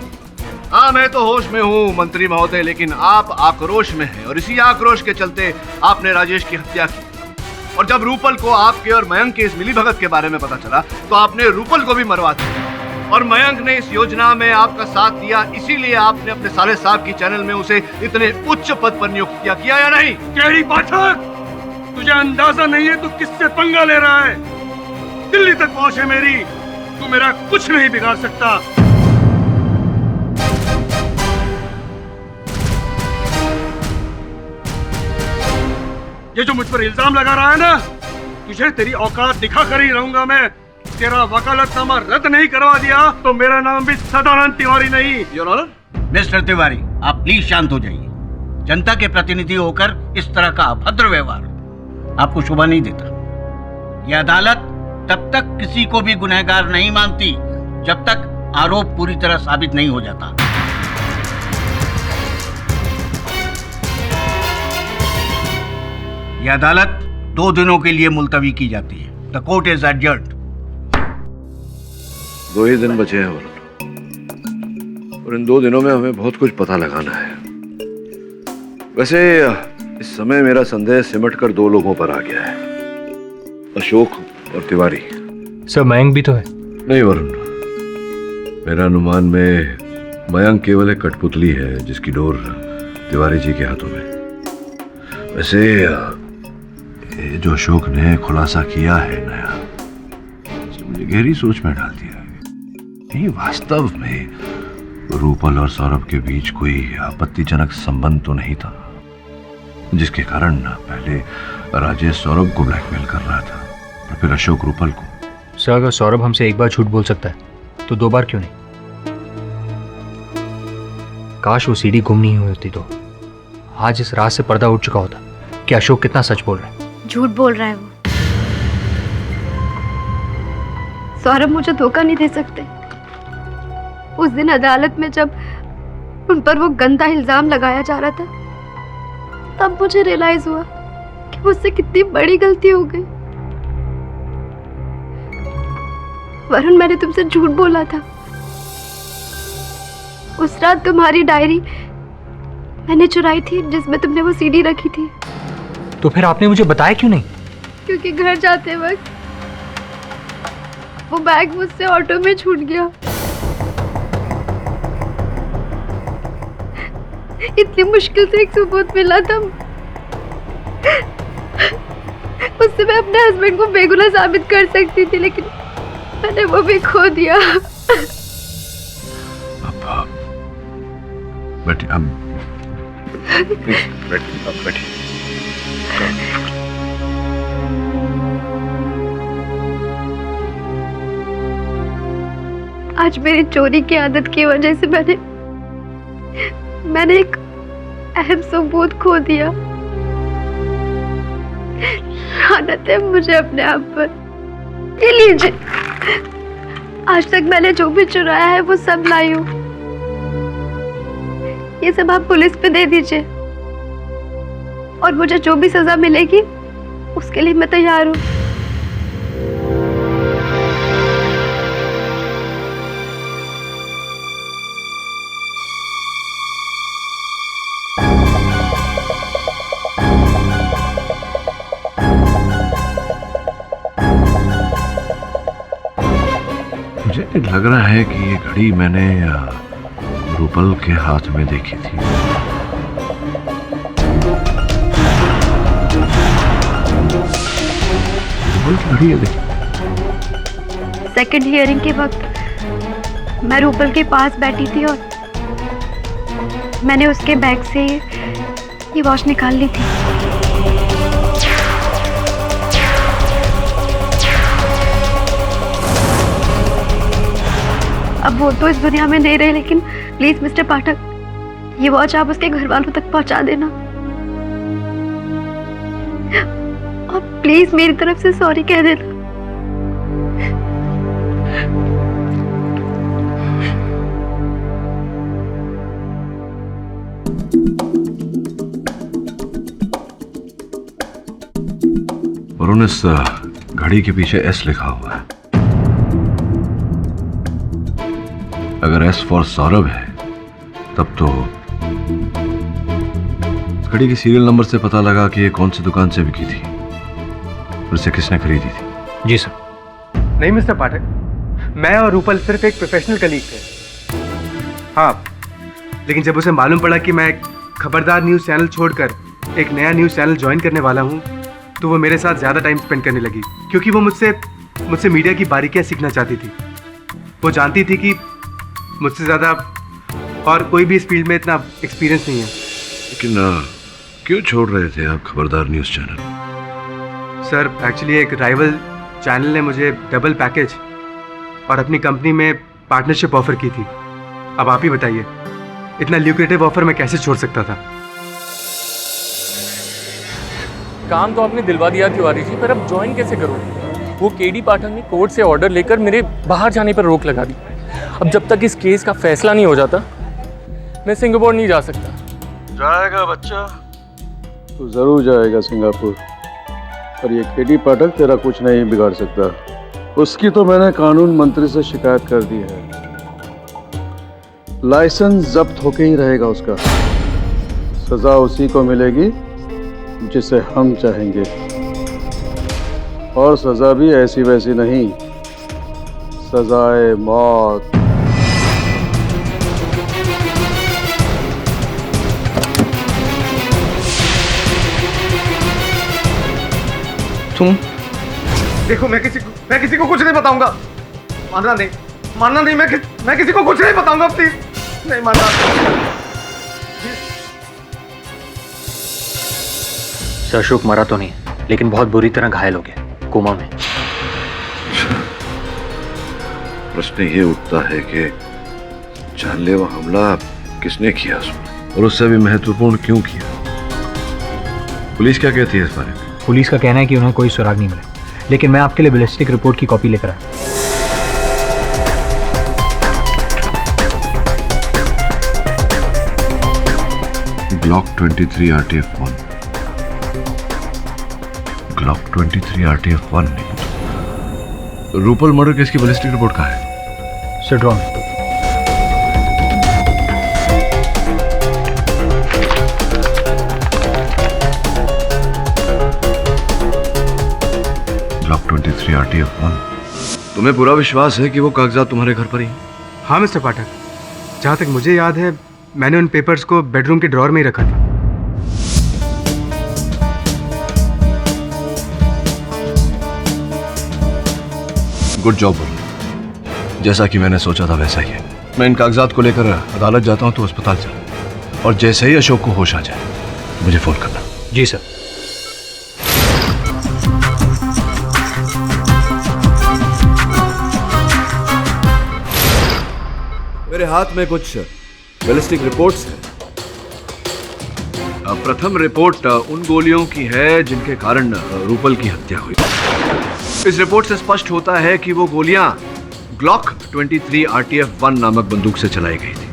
हाँ, मैं तो होश में हूँ मंत्री महोदय, लेकिन आप आक्रोश में हैं और इसी आक्रोश के चलते आपने राजेश की हत्या की। और जब रूपल को आपके और मयंक के इस मिलीभगत के बारे में पता चला तो आपने रूपल को भी मरवा दिया। और मयंक ने इस योजना में आपका साथ दिया, इसीलिए आपने अपने साले साहब की चैनल में उसे इतने उच्च पद पर नियुक्त किया या नहीं? केड़ी पाठक, तुझे अंदाजा नहीं है तू किससे पंगा ले रहा है? दिल्ली तक पहुंच है मेरी, तू मेरा कुछ नहीं बिगाड़ सकता। ये जो मुझ पर इल्जाम लगा रहा है ना, तुझे तेरी औकात दिखा कर ही रहूंगा मैं। तेरा वकालतनामा रद्द नहीं करवा दिया तो मेरा नाम भी सदानंद तिवारी नहीं। योर ऑनर, मिस्टर तिवारी, आप प्लीज शांत हो जाइए। जनता के प्रतिनिधि होकर इस तरह का अभद्र व्यवहार आपको शोभा नहीं देता। यह अदालत तब तक किसी को भी गुनहगार नहीं मानती जब तक आरोप पूरी तरह साबित नहीं हो जाता। यह अदालत 2 दिनों के लिए मुलतवी की जाती है। The court is adjourned. 2 ही दिन बचे हैं और इन 2 दिनों में हमें बहुत कुछ पता लगाना है। वैसे इस समय मेरा संदेह सिमट कर 2 लोगों पर आ गया है, अशोक और तिवारी। सर, मयंक भी तो है। नहीं वरुण, मेरा अनुमान में मयंक केवल एक कठपुतली है जिसकी डोर तिवारी जी के हाथों में। वैसे ये जो अशोक ने खुलासा किया है नया, मुझे गहरी सोच में डाल दिया है। नहीं, वास्तव में रूपल और सौरभ के बीच कोई आपत्तिजनक संबंध तो नहीं था जिसके कारण पहले राजेश सौरभ को ब्लैकमेल कर रहा था और फिर अशोक रूपल को। सर, अगर सौरभ हमसे एक बार झूठ बोल सकता है तो 2 बार क्यों नहीं? काश वो सीढ़ी गुम नहीं हुई होती तो आज इस रात से पर्दा उठ चुका होता कि अशोक कितना सच बोल रहा है। झूठ बोल रहा है वो। सौरभ मुझे धोखा नहीं दे सकते। उस दिन अदालत में जब उन पर वो गंदा इल्जाम लगाया जा रहा था, तब मुझे रियलाइज हुआ कि मुझसे कितनी बड़ी गलती हो गई। वरुण, मैंने तुमसे झूठ बोला था। उस रात तुम्हारी डायरी मैंने चुराई थी जिसमें तुमने वो सीडी रखी थी। तो फिर आपने मुझे बताया क्यों नहीं? क्योंकि घर जाते वक्त वो बैग मुझसे ऑटो में छूट गया। इतनी मुश्किल से एक सबूत मिला था, उससे मैं अपने हस्बैंड को बेगुनाह साबित कर सकती थी, लेकिन मैंने वो भी खो दिया। बैठिए, हम बैठिए। आज मेरी चोरी की आदत की वजह से मैंने एक अहम सबूत खो दिया। लानत है मुझे अपने आप पर। ये लीजिए, आज तक मैंने जो भी चुराया है वो सब लाई हूँ। ये सब आप पुलिस पे दे दीजिए और मुझे जो भी सजा मिलेगी उसके लिए मैं तैयार हूँ। लग रहा है कि ये घड़ी मैंने रूपल के हाथ में देखी थी। रूपल की घड़ी है, देखी। सेकंड हियरिंग के वक्त मैं रूपल के पास बैठी थी और मैंने उसके बैग से ये वॉच निकाल ली थी। अब वो तो इस दुनिया में नहीं रहे, लेकिन प्लीज मिस्टर पाठक, ये वॉच आप उसके घर वालों तक पहुंचा देना और प्लीज मेरी तरफ से सॉरी कह देना। और इस घड़ी के पीछे एस लिखा हुआ है। अगर एस फॉर सौरभ है तब तो इस घड़ी के सीरियल नंबर से पता लगा कि ये कौन सी दुकान से बिकी थी और इसे किसने खरीदी थी। जी सर। नहीं मिस्टर पाठक, मैं और रूपल सिर्फ एक प्रोफेशनल कलीग थे। हाँ, लेकिन जब उसे मालूम पड़ा कि मैं खबरदार न्यूज़ चैनल छोड़कर एक नया न्यूज़ चैनल ज्वाइन करने वाला हूँ, तो वो मेरे साथ ज़्यादा टाइम स्पेंड करने लगी, क्योंकि वो मुझसे मीडिया की बारीकियाँ सीखना चाहती थी। वो जानती थी कि मुझसे ज़्यादा और कोई भी इस फील्ड में इतना एक्सपीरियंस नहीं है। लेकिन क्यों छोड़ रहे थे आप खबरदार न्यूज़ चैनल? सर, एक्चुअली एक राइवल चैनल ने मुझे डबल पैकेज और अपनी कंपनी में पार्टनरशिप ऑफर की थी। अब आप ही बताइए, इतना ल्यूक्रेटिव ऑफर मैं कैसे छोड़ सकता था? काम तो आपने दिलवा दिया तिवारी जी, पर अब ज्वाइन कैसे करूँ? वो केडी पाठक ने कोर्ट से ऑर्डर लेकर मेरे बाहर जाने पर रोक लगा दी। अब जब तक इस केस का फैसला नहीं हो जाता, मैं सिंगापुर नहीं जा सकता। जाएगा बच्चा, तो जरूर जाएगा सिंगापुर। पर ये केडी पाठक तेरा कुछ नहीं बिगाड़ सकता। उसकी तो मैंने कानून मंत्री से शिकायत कर दी है। लाइसेंस जब्त होके ही रहेगा उसका। सजा उसी को मिलेगी जिसे हम चाहेंगे, और सजा भी ऐसी वैसी नहीं, सजाए मौत। तुम देखो, मैं किसी को कुछ नहीं बताऊंगा। मानना नहीं, मैं किसी को कुछ नहीं बताऊंगा। प्लीज नहीं मानना। सर, अशोक मरा तो नहीं, लेकिन बहुत बुरी तरह घायल हो गया, कोमा में। प्रश्न ये उठता है कि जानलेवा हमला किसने किया उसमें, और उससे भी महत्वपूर्ण क्यों किया? पुलिस क्या कहती है इस बारे में? पुलिस का कहना है कि उन्हें कोई सुराग नहीं मिला, लेकिन मैं आपके लिए बैलिस्टिक रिपोर्ट की कॉपी लेकर आया। Glock 23 RTF-1। ग्लॉक 23 RTF-1 नहीं। रूपल मर्डर केस की बैलिस्टिक रिपोर्ट कहाँ है? सिड्रॉन। Glock 23 RTF-1। तुम्हें पूरा विश्वास है कि वो कागजात तुम्हारे घर पर ही? हाँ मिस्टर पाठक, जहाँ तक मुझे याद है मैंने उन पेपर्स को बेडरूम के ड्रॉर में ही रखा था। Good job. जैसा कि मैंने सोचा था वैसा ही है। मैं इन कागजात को लेकर अदालत जाता हूँ तो अस्पताल चल, और जैसे ही अशोक को होश आ जाए मुझे फोन करना। जी सर। मेरे हाथ में कुछ बैलिस्टिक रिपोर्ट्स हैं। प्रथम रिपोर्ट उन गोलियों की है जिनके कारण रूपल की हत्या हुई। इस रिपोर्ट से स्पष्ट होता है कि वो गोलियां ग्लॉक 23 RTF-1 नामक बंदूक से चलाई गई थी।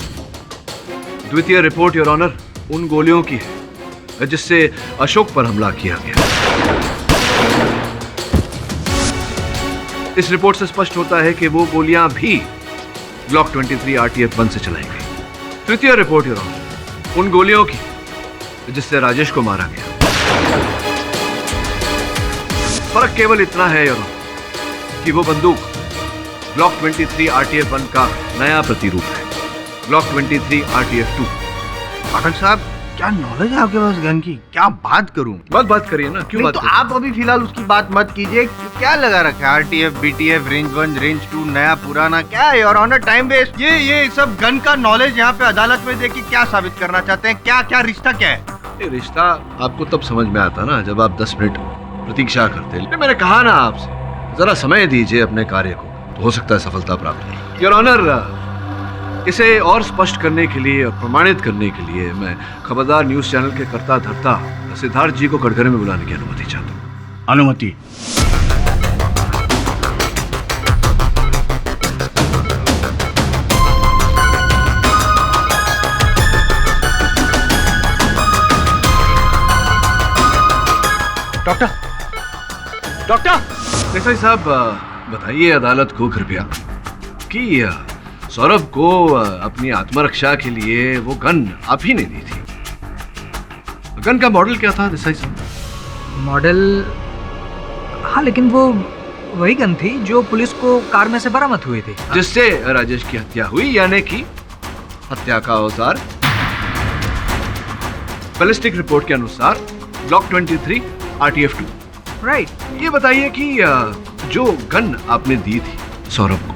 द्वितीय रिपोर्ट योर ऑनर उन गोलियों की है जिससे अशोक पर हमला किया गया। इस रिपोर्ट से स्पष्ट होता है कि वो गोलियां भी ग्लॉक 23 RTF-1 से चलाई गई। तृतीय रिपोर्ट योर ऑनर उन गोलियों की जिससे राजेश को मारा गया। फर्क केवल इतना है योर ऑनर कि वो बंदूक ब्लॉक 23 RTF-1 का नया प्रतिरूप है, ब्लॉक 23 RTF-2। पाठक साहब, क्या नॉलेज है आपके पास गन की? क्या बात करूं? बात करिए ना, क्यों नहीं, बात तो करिए? आप अभी फिलहाल उसकी बात मत कीजिए। क्या लगा रखा है? RTF, BTF, रेंज 1, रेंज 2, नया पुराना, क्या है योर ऑनर? Time waste. ये सब गन का नॉलेज यहाँ पे अदालत में देखिए क्या साबित करना चाहते हैं? क्या रिश्ता क्या है? ये रिश्ता आपको तब समझ में आता ना जब आप 10 मिनट प्रतीक्षा करते। लेकिन मैंने कहा ना आपसे, जरा समय दीजिए अपने कार्य को, तो हो सकता है सफलता प्राप्त हो। योर ऑनर, इसे और स्पष्ट करने के लिए और प्रमाणित करने के लिए मैं खबरदार न्यूज चैनल के कर्ता धर्ता सिद्धार्थ जी को कटघरे में बुलाने की अनुमति चाहता हूँ। अनुमति। डॉक्टर देसाई साहब, बताइए अदालत को कृपया कि सौरभ को अपनी आत्मरक्षा के लिए वो गन आप ही ने दी थी। गन का मॉडल क्या था देसाई साहब? मॉडल, हाँ, लेकिन वो वही गन थी जो पुलिस को कार में से बरामद हुई थी, जिससे राजेश की हत्या हुई, यानी कि हत्या का औजार बैलिस्टिक रिपोर्ट के अनुसार ब्लॉक 23 RTF-2। राइट। ये बताइए कि जो गन आपने दी थी सौरभ को,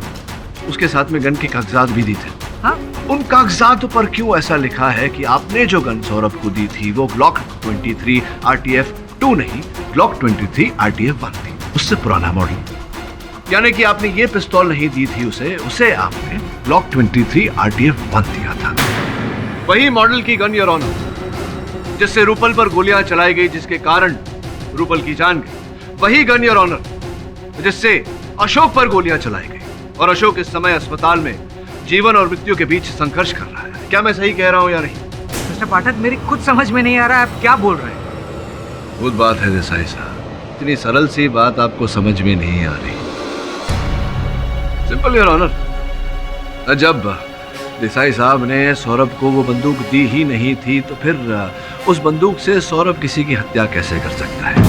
उसके साथ में गन के कागजात भी दी थे। हाँ? उन कागजातों पर क्यों ऐसा लिखा है कि आपने जो गन सौरभ को दी थी वो ब्लॉक 23 RTF-2 नहीं, ब्लॉक 23 RTF-1 थी, उससे पुराना मॉडल। यानी कि आपने ये पिस्तौल नहीं दी थी उसे आपने ब्लॉक 23 RTF-1 दिया था। वही मॉडल की गन योर ऑनर, जिससे रूपल पर गोलियां चलाई गई, जिसके कारण रूपल की जान गई। वही गन योर ऑनर, जिससे अशोक पर गोलियां चलाई गई, और अशोक इस समय अस्पताल में जीवन और मृत्यु के बीच संघर्ष कर रहा है। क्या मैं सही कह रहा हूं या नहीं? मिस्टर पाठक, मेरी खुद समझ में नहीं आ रहा है आप क्या बोल रहे हैं। खुद बात है देसाई साहब, इतनी सरल सी बात आपको समझ में नहीं आ रही। सिंपल योर ऑनर, जब देसाई साहब ने सौरभ को वो बंदूक दी ही नहीं थी, तो फिर उस बंदूक से सौरभ किसी की हत्या कैसे कर सकता है?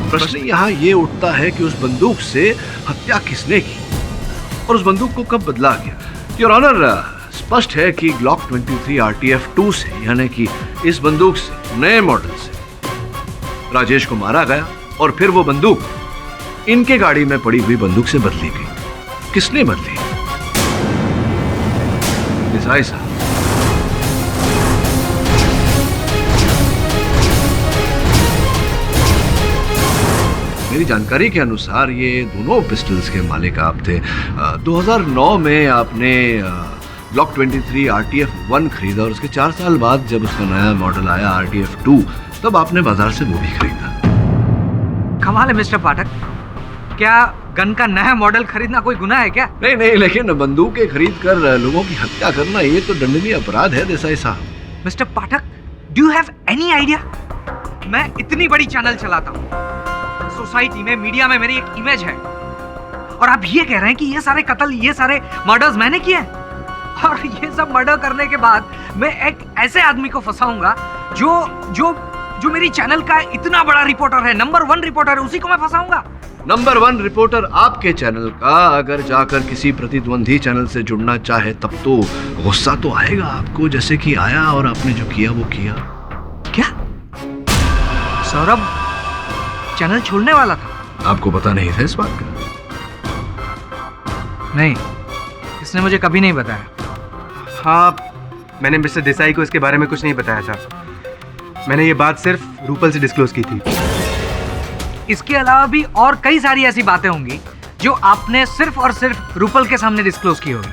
प्रश्न यहाँ ये उठता है कि उस बंदूक से हत्या किसने की और उस बंदूक को कब बदला गया? योर ऑनर, स्पष्ट है कि ब्लॉक 23 RTF-2 से, यानी कि इस बंदूक से, नए मॉडल से राजेश को मारा गया, और फिर वो बंदूक इनके गाड़ी में पड़ी हुई बंदूक से बदली गई। किसने बदली? देसाई साहब। मेरी जानकारी के अनुसार ये दोनों पिस्टल्स के मालिक आप थे। 2009 में आपने ब्लॉक 23 RTF-1 खरीदा, और उसके 4 साल बाद जब उसका नया मॉडल आया RTF-2, तब आपने बाजार से वो भी खरीदा। कमाल है मिस्टर पाठक, क्या गन का नया मॉडल खरीदना कोई गुनाह है क्या? नहीं, लेकिन बंदूकें खरीद कर लोगों की हत्या करना ये तो दंडनीय अपराध है देसाई साहब। Mister Pathak, do you have any idea? मैं इतनी बड़ी चैनल चलाता हूँ, सोसाइटी में, मीडिया में मेरी एक इमेज है, और आप ये कह रहे हैं कि ये सारे कत्ल, ये सारे मर्डर्स मैंने किए हैं? और ये सब मर्डर करने के बाद मैं एक ऐसे आदमी को फंसाऊंगा जो मेरी चैनल का इतना बड़ा रिपोर्टर है, नंबर 1 रिपोर्टर है, उसी को मैं फंसाऊंगा? नंबर 1 रिपोर्टर आपके चैनल का अगर जाकर किसी प्रतिद्वंदी चैनल से जुड़ना चाहे, तब तो गुस्सा तो आएगा आपको, जैसे कि आया, और आपने जो किया वो किया। क्या सौरभ चैनल छोड़ने वाला था? आपको पता नहीं था इस बात का? नहीं, इसने मुझे कभी नहीं बताया। हाँ, मैंने मिस्टर देसाई को इसके बारे में कुछ नहीं बताया था। मैंने ये बात सिर्फ रूपल से डिस्क्लोज की थी। इसके अलावा भी और कई सारी ऐसी बातें होंगी जो आपने सिर्फ और सिर्फ रूपल के सामने डिस्क्लोज की होगी।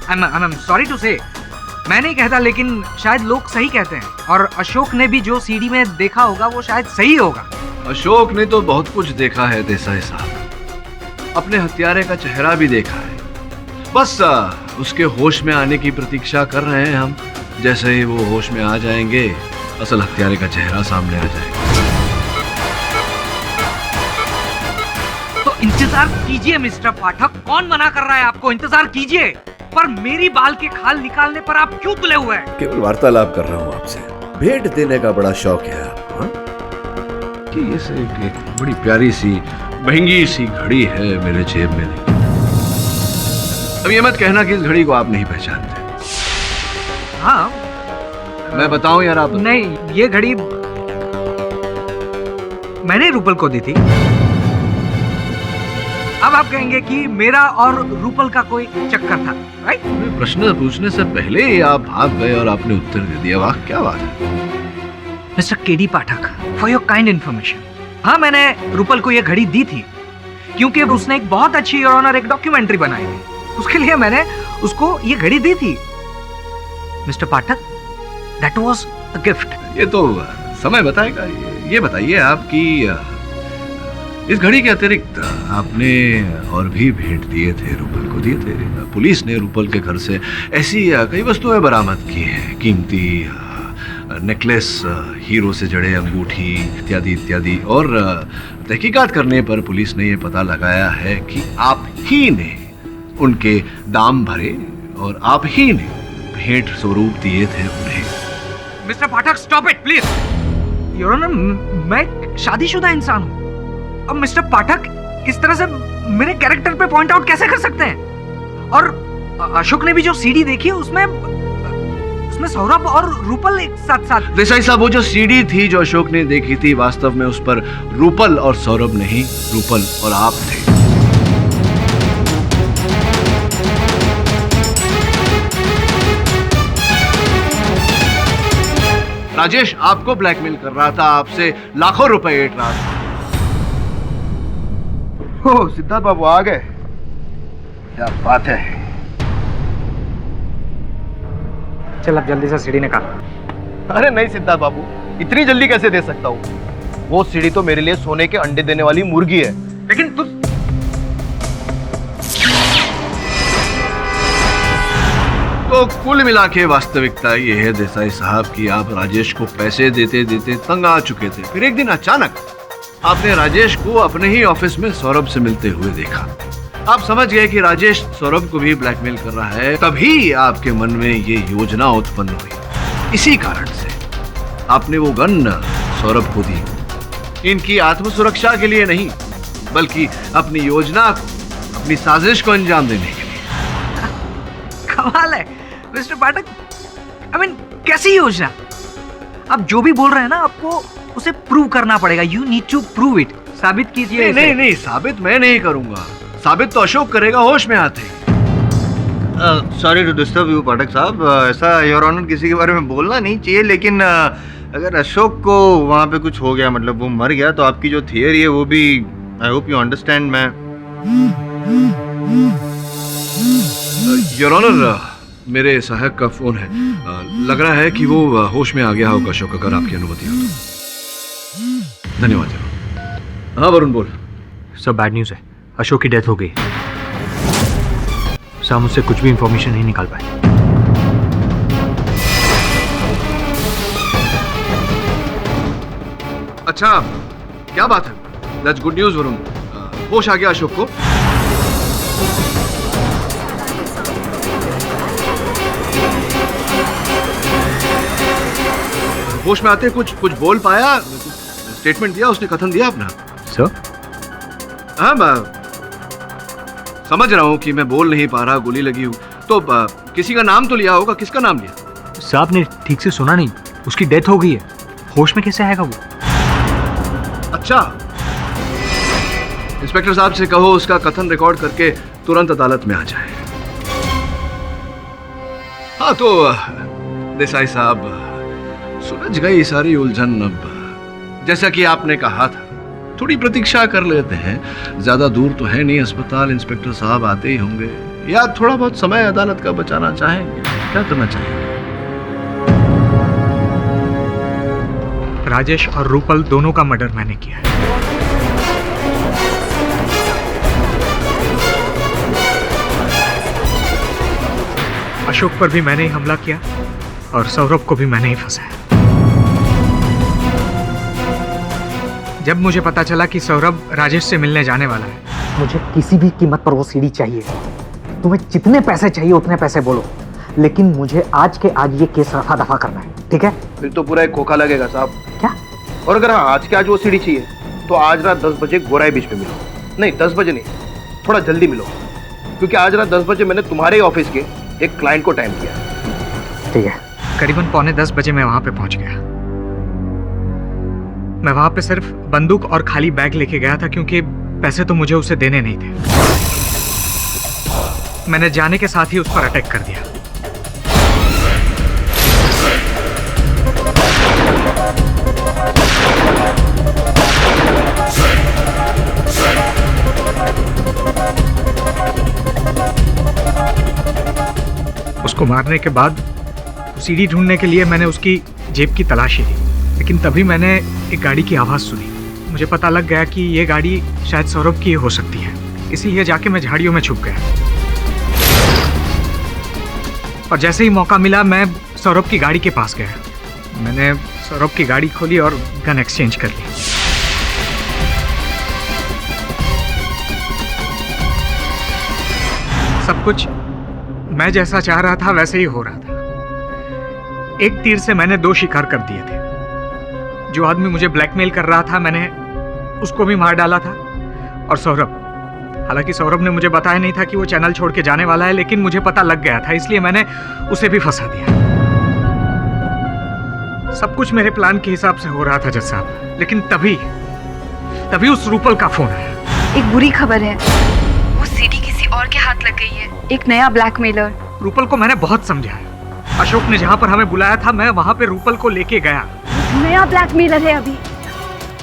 आई एम सॉरी टू से, मैं नहीं कहता, लेकिन शायद लोग सही कहते हैं, और अशोक ने भी जो सीडी में देखा होगा वो शायद सही होगा। अशोक ने तो बहुत कुछ देखा है देसाई साहब, अपने हत्यारे का चेहरा भी देखा है। बस उसके होश में आने की प्रतीक्षा कर रहे हैं हम। जैसे ही वो होश में आ जाएंगे, असल हत्यारे का चेहरा सामने आ जाएगा। तो इंतजार कीजिए मिस्टर पाठक, कौन मना कर रहा है आपको? इंतजार कीजिए, पर मेरी बाल के खाल निकालने पर आप क्यों तुले हुए हैं? केवल वार्तालाप कर रहा हूँ आपसे, भेंट देने का बड़ा शौक है आपको। देखिए ये से एक बड़ी प्यारी सी महंगी सी घड़ी है मेरे जेब में। अब ये मत कहना कि इस घड़ी को आप नहीं पहचानते। हाँ मैं बताऊं यार आप? नहीं, ये घड़ी मैंने रूपल को दी थी। अब आप कहेंगे कि मेरा और रूपल का कोई चक्कर था, राइट? प्रश्न पूछने से पहले ही आप भाग गए और आपने उत्तर दे दिया। वाह क्या बात है। Mister KD Pathak, for your kind information, हाँ मैंने रूपल को ये घड़ी दी थी क्योंकि उसने एक बहुत अच्छी योर ऑनर एक डॉक्यूमेंट्री बनाई थी, उसके लिए मैंने उसको ये घड़ी दी थी। Mister Pathak, that was a gift. ये तो समय बताएगा। ये बताइए आपकी इस घड़ी के अतिरिक्त आपने और भी भेंट दिए थे, रूपल को दिए थे। पुलिस ने रूपल के घर से ऐसी कई वस्तुएं बरामद की हैं, कीमती नेकलेस, हीरो से जड़े अंगूठी इत्यादि इत्यादि। और तहकीकात करने पर पुलिस ने यह पता लगाया है कि आप ही ने उनके दाम भरे और आप ही ने भेंट स्वरूप दिए थे उन्हें। Mister Pathak, stop it please. Your honour, मैं शादीशुदा इंसान हूं। अब मिस्टर पाठक इस तरह से मेरे कैरेक्टर पे पॉइंट आउट कैसे कर सकते हैं? और अशोक ने भी जो सीडी देखी उसमें सौरभ और रूपल एक साथ। देसाई साहब, वो जो सीडी थी जो अशोक ने देखी थी, वास्तव में उस पर रूपल और सौरभ नहीं, रूपल और आप थे। राजेश आपको ब्लैकमेल कर रहा था, आपसे लाखों रुपए ऐंठ रहा था। ओह, सिद्धार्थ बाबू आ गए, क्या बात है। चल अब जल्दी से सीढ़ी निकाल। अरे नहीं सिद्धार्थ बाबू, इतनी जल्दी कैसे दे सकता हूँ? वो सीढ़ी तो मेरे लिए सोने के अंडे देने वाली मुर्गी है। लेकिन तू तो कुल मिला के वास्तविकता ये है देसाई साहब कि आप राजेश को पैसे देते देते तंग आ चुके थे। फिर एक दिन अचानक आपने राजेश को अपने ही ऑफिस में सौरभ से मिलते हुए देखा। आप समझ गए कि राजेश सौरभ को भी ब्लैकमेल कर रहा है। तभी आपके मन में ये योजना उत्पन्न हुई। इसी कारण से आपने वो गन सौरभ को दी, इनकी आत्मसुरक्षा के लिए नहीं, बल्कि अपनी योजना को, अपनी साजिश को अंजाम देने के लिए। कमाल है मिस्टर पाठक। आई मीन, कैसी योजना? आप जो भी बोल रहे हैं ना, आपको उसे प्रूव करना पड़ेगा। You need to prove it. साबित कीजिए। नहीं, साबित मैं नहीं करूंगा, साबित तो अशोक करेगा होश में आते ही। सॉरी टू डिस्टर्ब यू पाठक साहब, ऐसा योर ऑनर किसी के बारे में बोलना नहीं चाहिए, लेकिन अगर अशोक को वहाँ पे कुछ हो गया, मतलब वो मर गया, तो आपकी जो थियरी है वो भी, आई होप यू अंडरस्टैंड। मैं योर ऑनर, मेरे सहायक का फोन है, लग रहा है कि वो होश में आ गया होगा अशोक, अगर आपकी अनुमति हो तो। धन्यवाद। हाँ वरुण बोल। सब बैड न्यूज़ है, अशोक की डेथ हो गई। सर, मुझसे कुछ भी इंफॉर्मेशन नहीं निकाल पाए। अच्छा, क्या बात है? That's good news Varun. होश आ गया अशोक को? होश में आते कुछ बोल पाया? स्टेटमेंट दिया उसने, कथन दिया अपना? सर? हाँ, मैं समझ रहा हूँ कि मैं बोल नहीं पा रहा, गोली लगी हूँ, तो किसी का नाम तो लिया होगा। किसका नाम लिया? साहब ने ठीक से सुना नहीं, उसकी डेथ हो गई है। होश में कैसे आएगा वो? अच्छा, इंस्पेक्टर साहब से कहो उसका कथन रिकॉर्ड करके तुरंत अदालत में आ जाए। हाँ तो देसाई साहब, सुलझ गई सारी उलझन। अब जैसा कि आपने कहा था, थोड़ी प्रतीक्षा कर लेते हैं। ज्यादा दूर तो है नहीं अस्पताल, इंस्पेक्टर साहब आते ही होंगे, या थोड़ा बहुत समय अदालत का बचाना चाहेंगे। क्या करना चाहेंगे? राजेश और रूपल दोनों का मर्डर मैंने किया है। अशोक पर भी मैंने ही हमला किया और सौरभ को भी मैंने ही फंसाया। जब मुझे पता चला कि सौरभ राजेश से मिलने जाने वाला है, मुझे किसी भी कीमत पर वो सीढ़ी चाहिए। तुम्हें जितने पैसे चाहिए उतने पैसे बोलो, लेकिन मुझे आज के आज ये केस रफा दफा करना है, ठीक है? फिर तो पूरा एक खोखा लगेगा साहब। क्या? और अगर हाँ आज के आज वो सीढ़ी चाहिए तो आज रात 10 बजे गोराई बीच में मिलो। नहीं 10 बजे नहीं, थोड़ा जल्दी मिलो, क्योंकि आज रात 10 बजे मैंने तुम्हारे ऑफिस के एक क्लाइंट को टाइम दिया। ठीक है। करीबन 9:45 बजे मैं वहां पे पहुंच गया। मैं वहां पे सिर्फ बंदूक और खाली बैग लेके गया था, क्योंकि पैसे तो मुझे उसे देने नहीं थे। मैंने जाने के साथ ही उस पर अटैक कर दिया। उसको मारने के बाद सीढ़ी ढूंढने के लिए मैंने उसकी जेब की तलाशी ली, लेकिन तभी मैंने एक गाड़ी की आवाज़ सुनी। मुझे पता लग गया कि ये गाड़ी शायद सौरभ की हो सकती है, इसीलिए जाके मैं झाड़ियों में छुप गया। और जैसे ही मौका मिला मैं सौरभ की गाड़ी के पास गया। मैंने सौरभ की गाड़ी खोली और गन एक्सचेंज कर ली। सब कुछ मैं जैसा चाह रहा था वैसे ही हो रहा था। एक तीर से मैंने 2 शिकार कर दिए थे। जो आदमी मुझे ब्लैकमेल कर रहा था मैंने उसको भी मार डाला था, और सौरभ, हालांकि सौरभ ने मुझे बताया नहीं था कि वो चैनल छोड़ के जाने वाला है, लेकिन मुझे पता लग गया था, इसलिए मैंने उसे भी फंसा दिया। सब कुछ मेरे प्लान के हिसाब से हो रहा था जज साहब, लेकिन तभी उस रूपल का फोन आया। एक बुरी खबर है, वो सीडी किसी और के हाथ लग गई है, एक नया ब्लैकमेलर। रूपल को मैंने बहुत समझाया। अशोक ने जहां पर हमें बुलाया था मैं वहां पे रूपल को लेके गया। नया ब्लैकमेलर है अभी,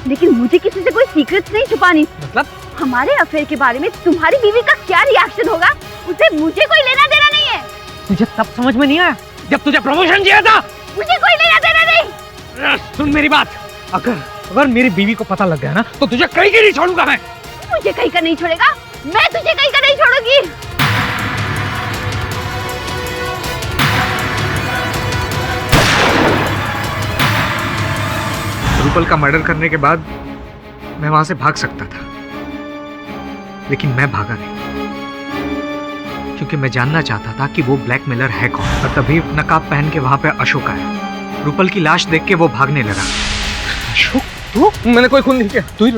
लेकिन मुझे किसी से कोई सीक्रेट्स नहीं छुपानी। मतलब हमारे अफेयर के बारे में तुम्हारी बीवी का क्या रिएक्शन होगा उसे मुझे कोई लेना देना नहीं है। तुझे तब समझ में नहीं आया जब तुझे प्रमोशन दिया था। मुझे कोई लेना देना नहीं। सुन मेरी बात, अगर मेरी बीवी को पता लग गया ना तो तुझे कहीं के नहीं छोड़ूंगा मैं। मुझे कहीं का नहीं छोड़ेगा, मैं तुझे कहीं का नहीं छोड़ूंगी। रूपल का मर्डर करने के बाद मैं वहां से भाग सकता था, लेकिन मैं भागा नहीं, क्योंकि मैं जानना चाहता था कि वो ब्लैकमेलर है कौन। और तभी नकाब पहन के वहां पे अशोक आया। रूपल की लाश देख के वो भागने लगा। अशोक तू? मैंने कोई खून नहीं किया, तू ही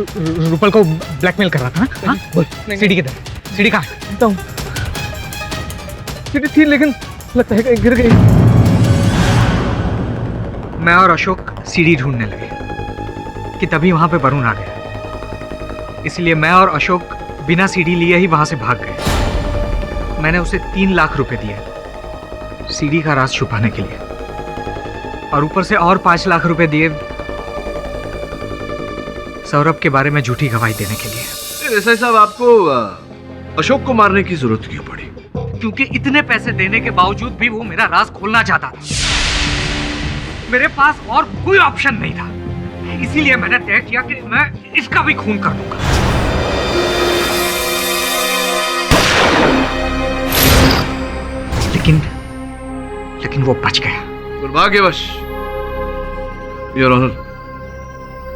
रूपल को ब्लैकमेल कर रहा था ना? बोल, सीढ़ी किधर? सीढ़ी कहाँ है? सीढ़ी थी लेकिन लगता है गिर गई। मैं और अशोक सीढ़ी ढूंढने लगे कि तभी वहां पे वरुण आ गया। इसलिए मैं और अशोक बिना सीढ़ी लिए ही वहां से भाग गए। मैंने उसे 3 लाख रुपए दिए सीढ़ी का राज छुपाने के लिए, और ऊपर से और 5 लाख रुपए दिए सौरभ के बारे में झूठी गवाही देने के लिए। देसाई साहब, आपको अशोक को मारने की जरूरत क्यों पड़ी? क्योंकि इतने पैसे देने के बावजूद भी वो मेरा राज खोलना चाहता था। मेरे पास और कोई ऑप्शन नहीं था, इसीलिए मैंने तय किया कि मैं इसका भी खून कर दूंगा। लेकिन वो बच गया। दुर्भाग्यवश योर ऑनर,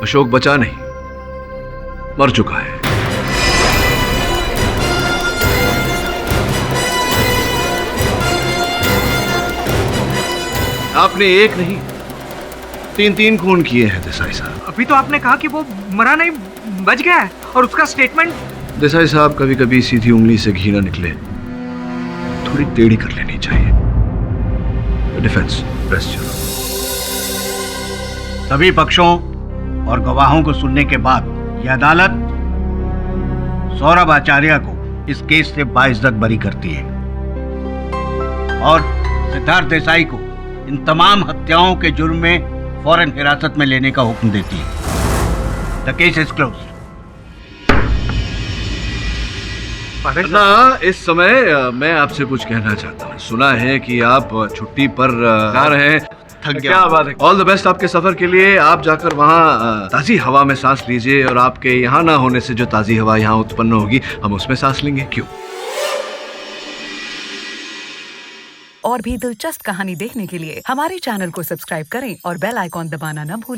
अशोक बचा नहीं, मर चुका है। आपने एक नहीं 3 खून किए हैं देसाई साहब। अभी तो आपने कहा कि वो मरा नहीं, बच गया है, और उसका स्टेटमेंट। देसाई साहब, कभी कभी सीधी उंगली से घी ना निकले, थोड़ी टेढ़ी कर लेनी चाहिए। Defence rest. सभी पक्षों और गवाहों को सुनने के बाद यह अदालत सौरभ आचार्य को इस केस से बाइज्जत बरी करती है और सिद्धार्थ देसाई को इन तमाम हत्याओं के जुर्म में फौरन हिरासत में लेने का हुक्म देती है। The case is close. ना, इस समय मैं आपसे कुछ कहना चाहता हूँ। सुना है कि आप छुट्टी पर जा रहे हैं। क्या बात है। ऑल द बेस्ट आपके सफर के लिए। आप जाकर वहाँ ताज़ी हवा में सांस लीजिए, और आपके यहाँ ना होने से जो ताज़ी हवा यहाँ उत्पन्न होगी हम उसमें सांस लेंगे। क्यों? और भी दिलचस्प कहानी देखने के लिए हमारे चैनल को सब्सक्राइब करें और बेल आइकॉन दबाना न भूलें।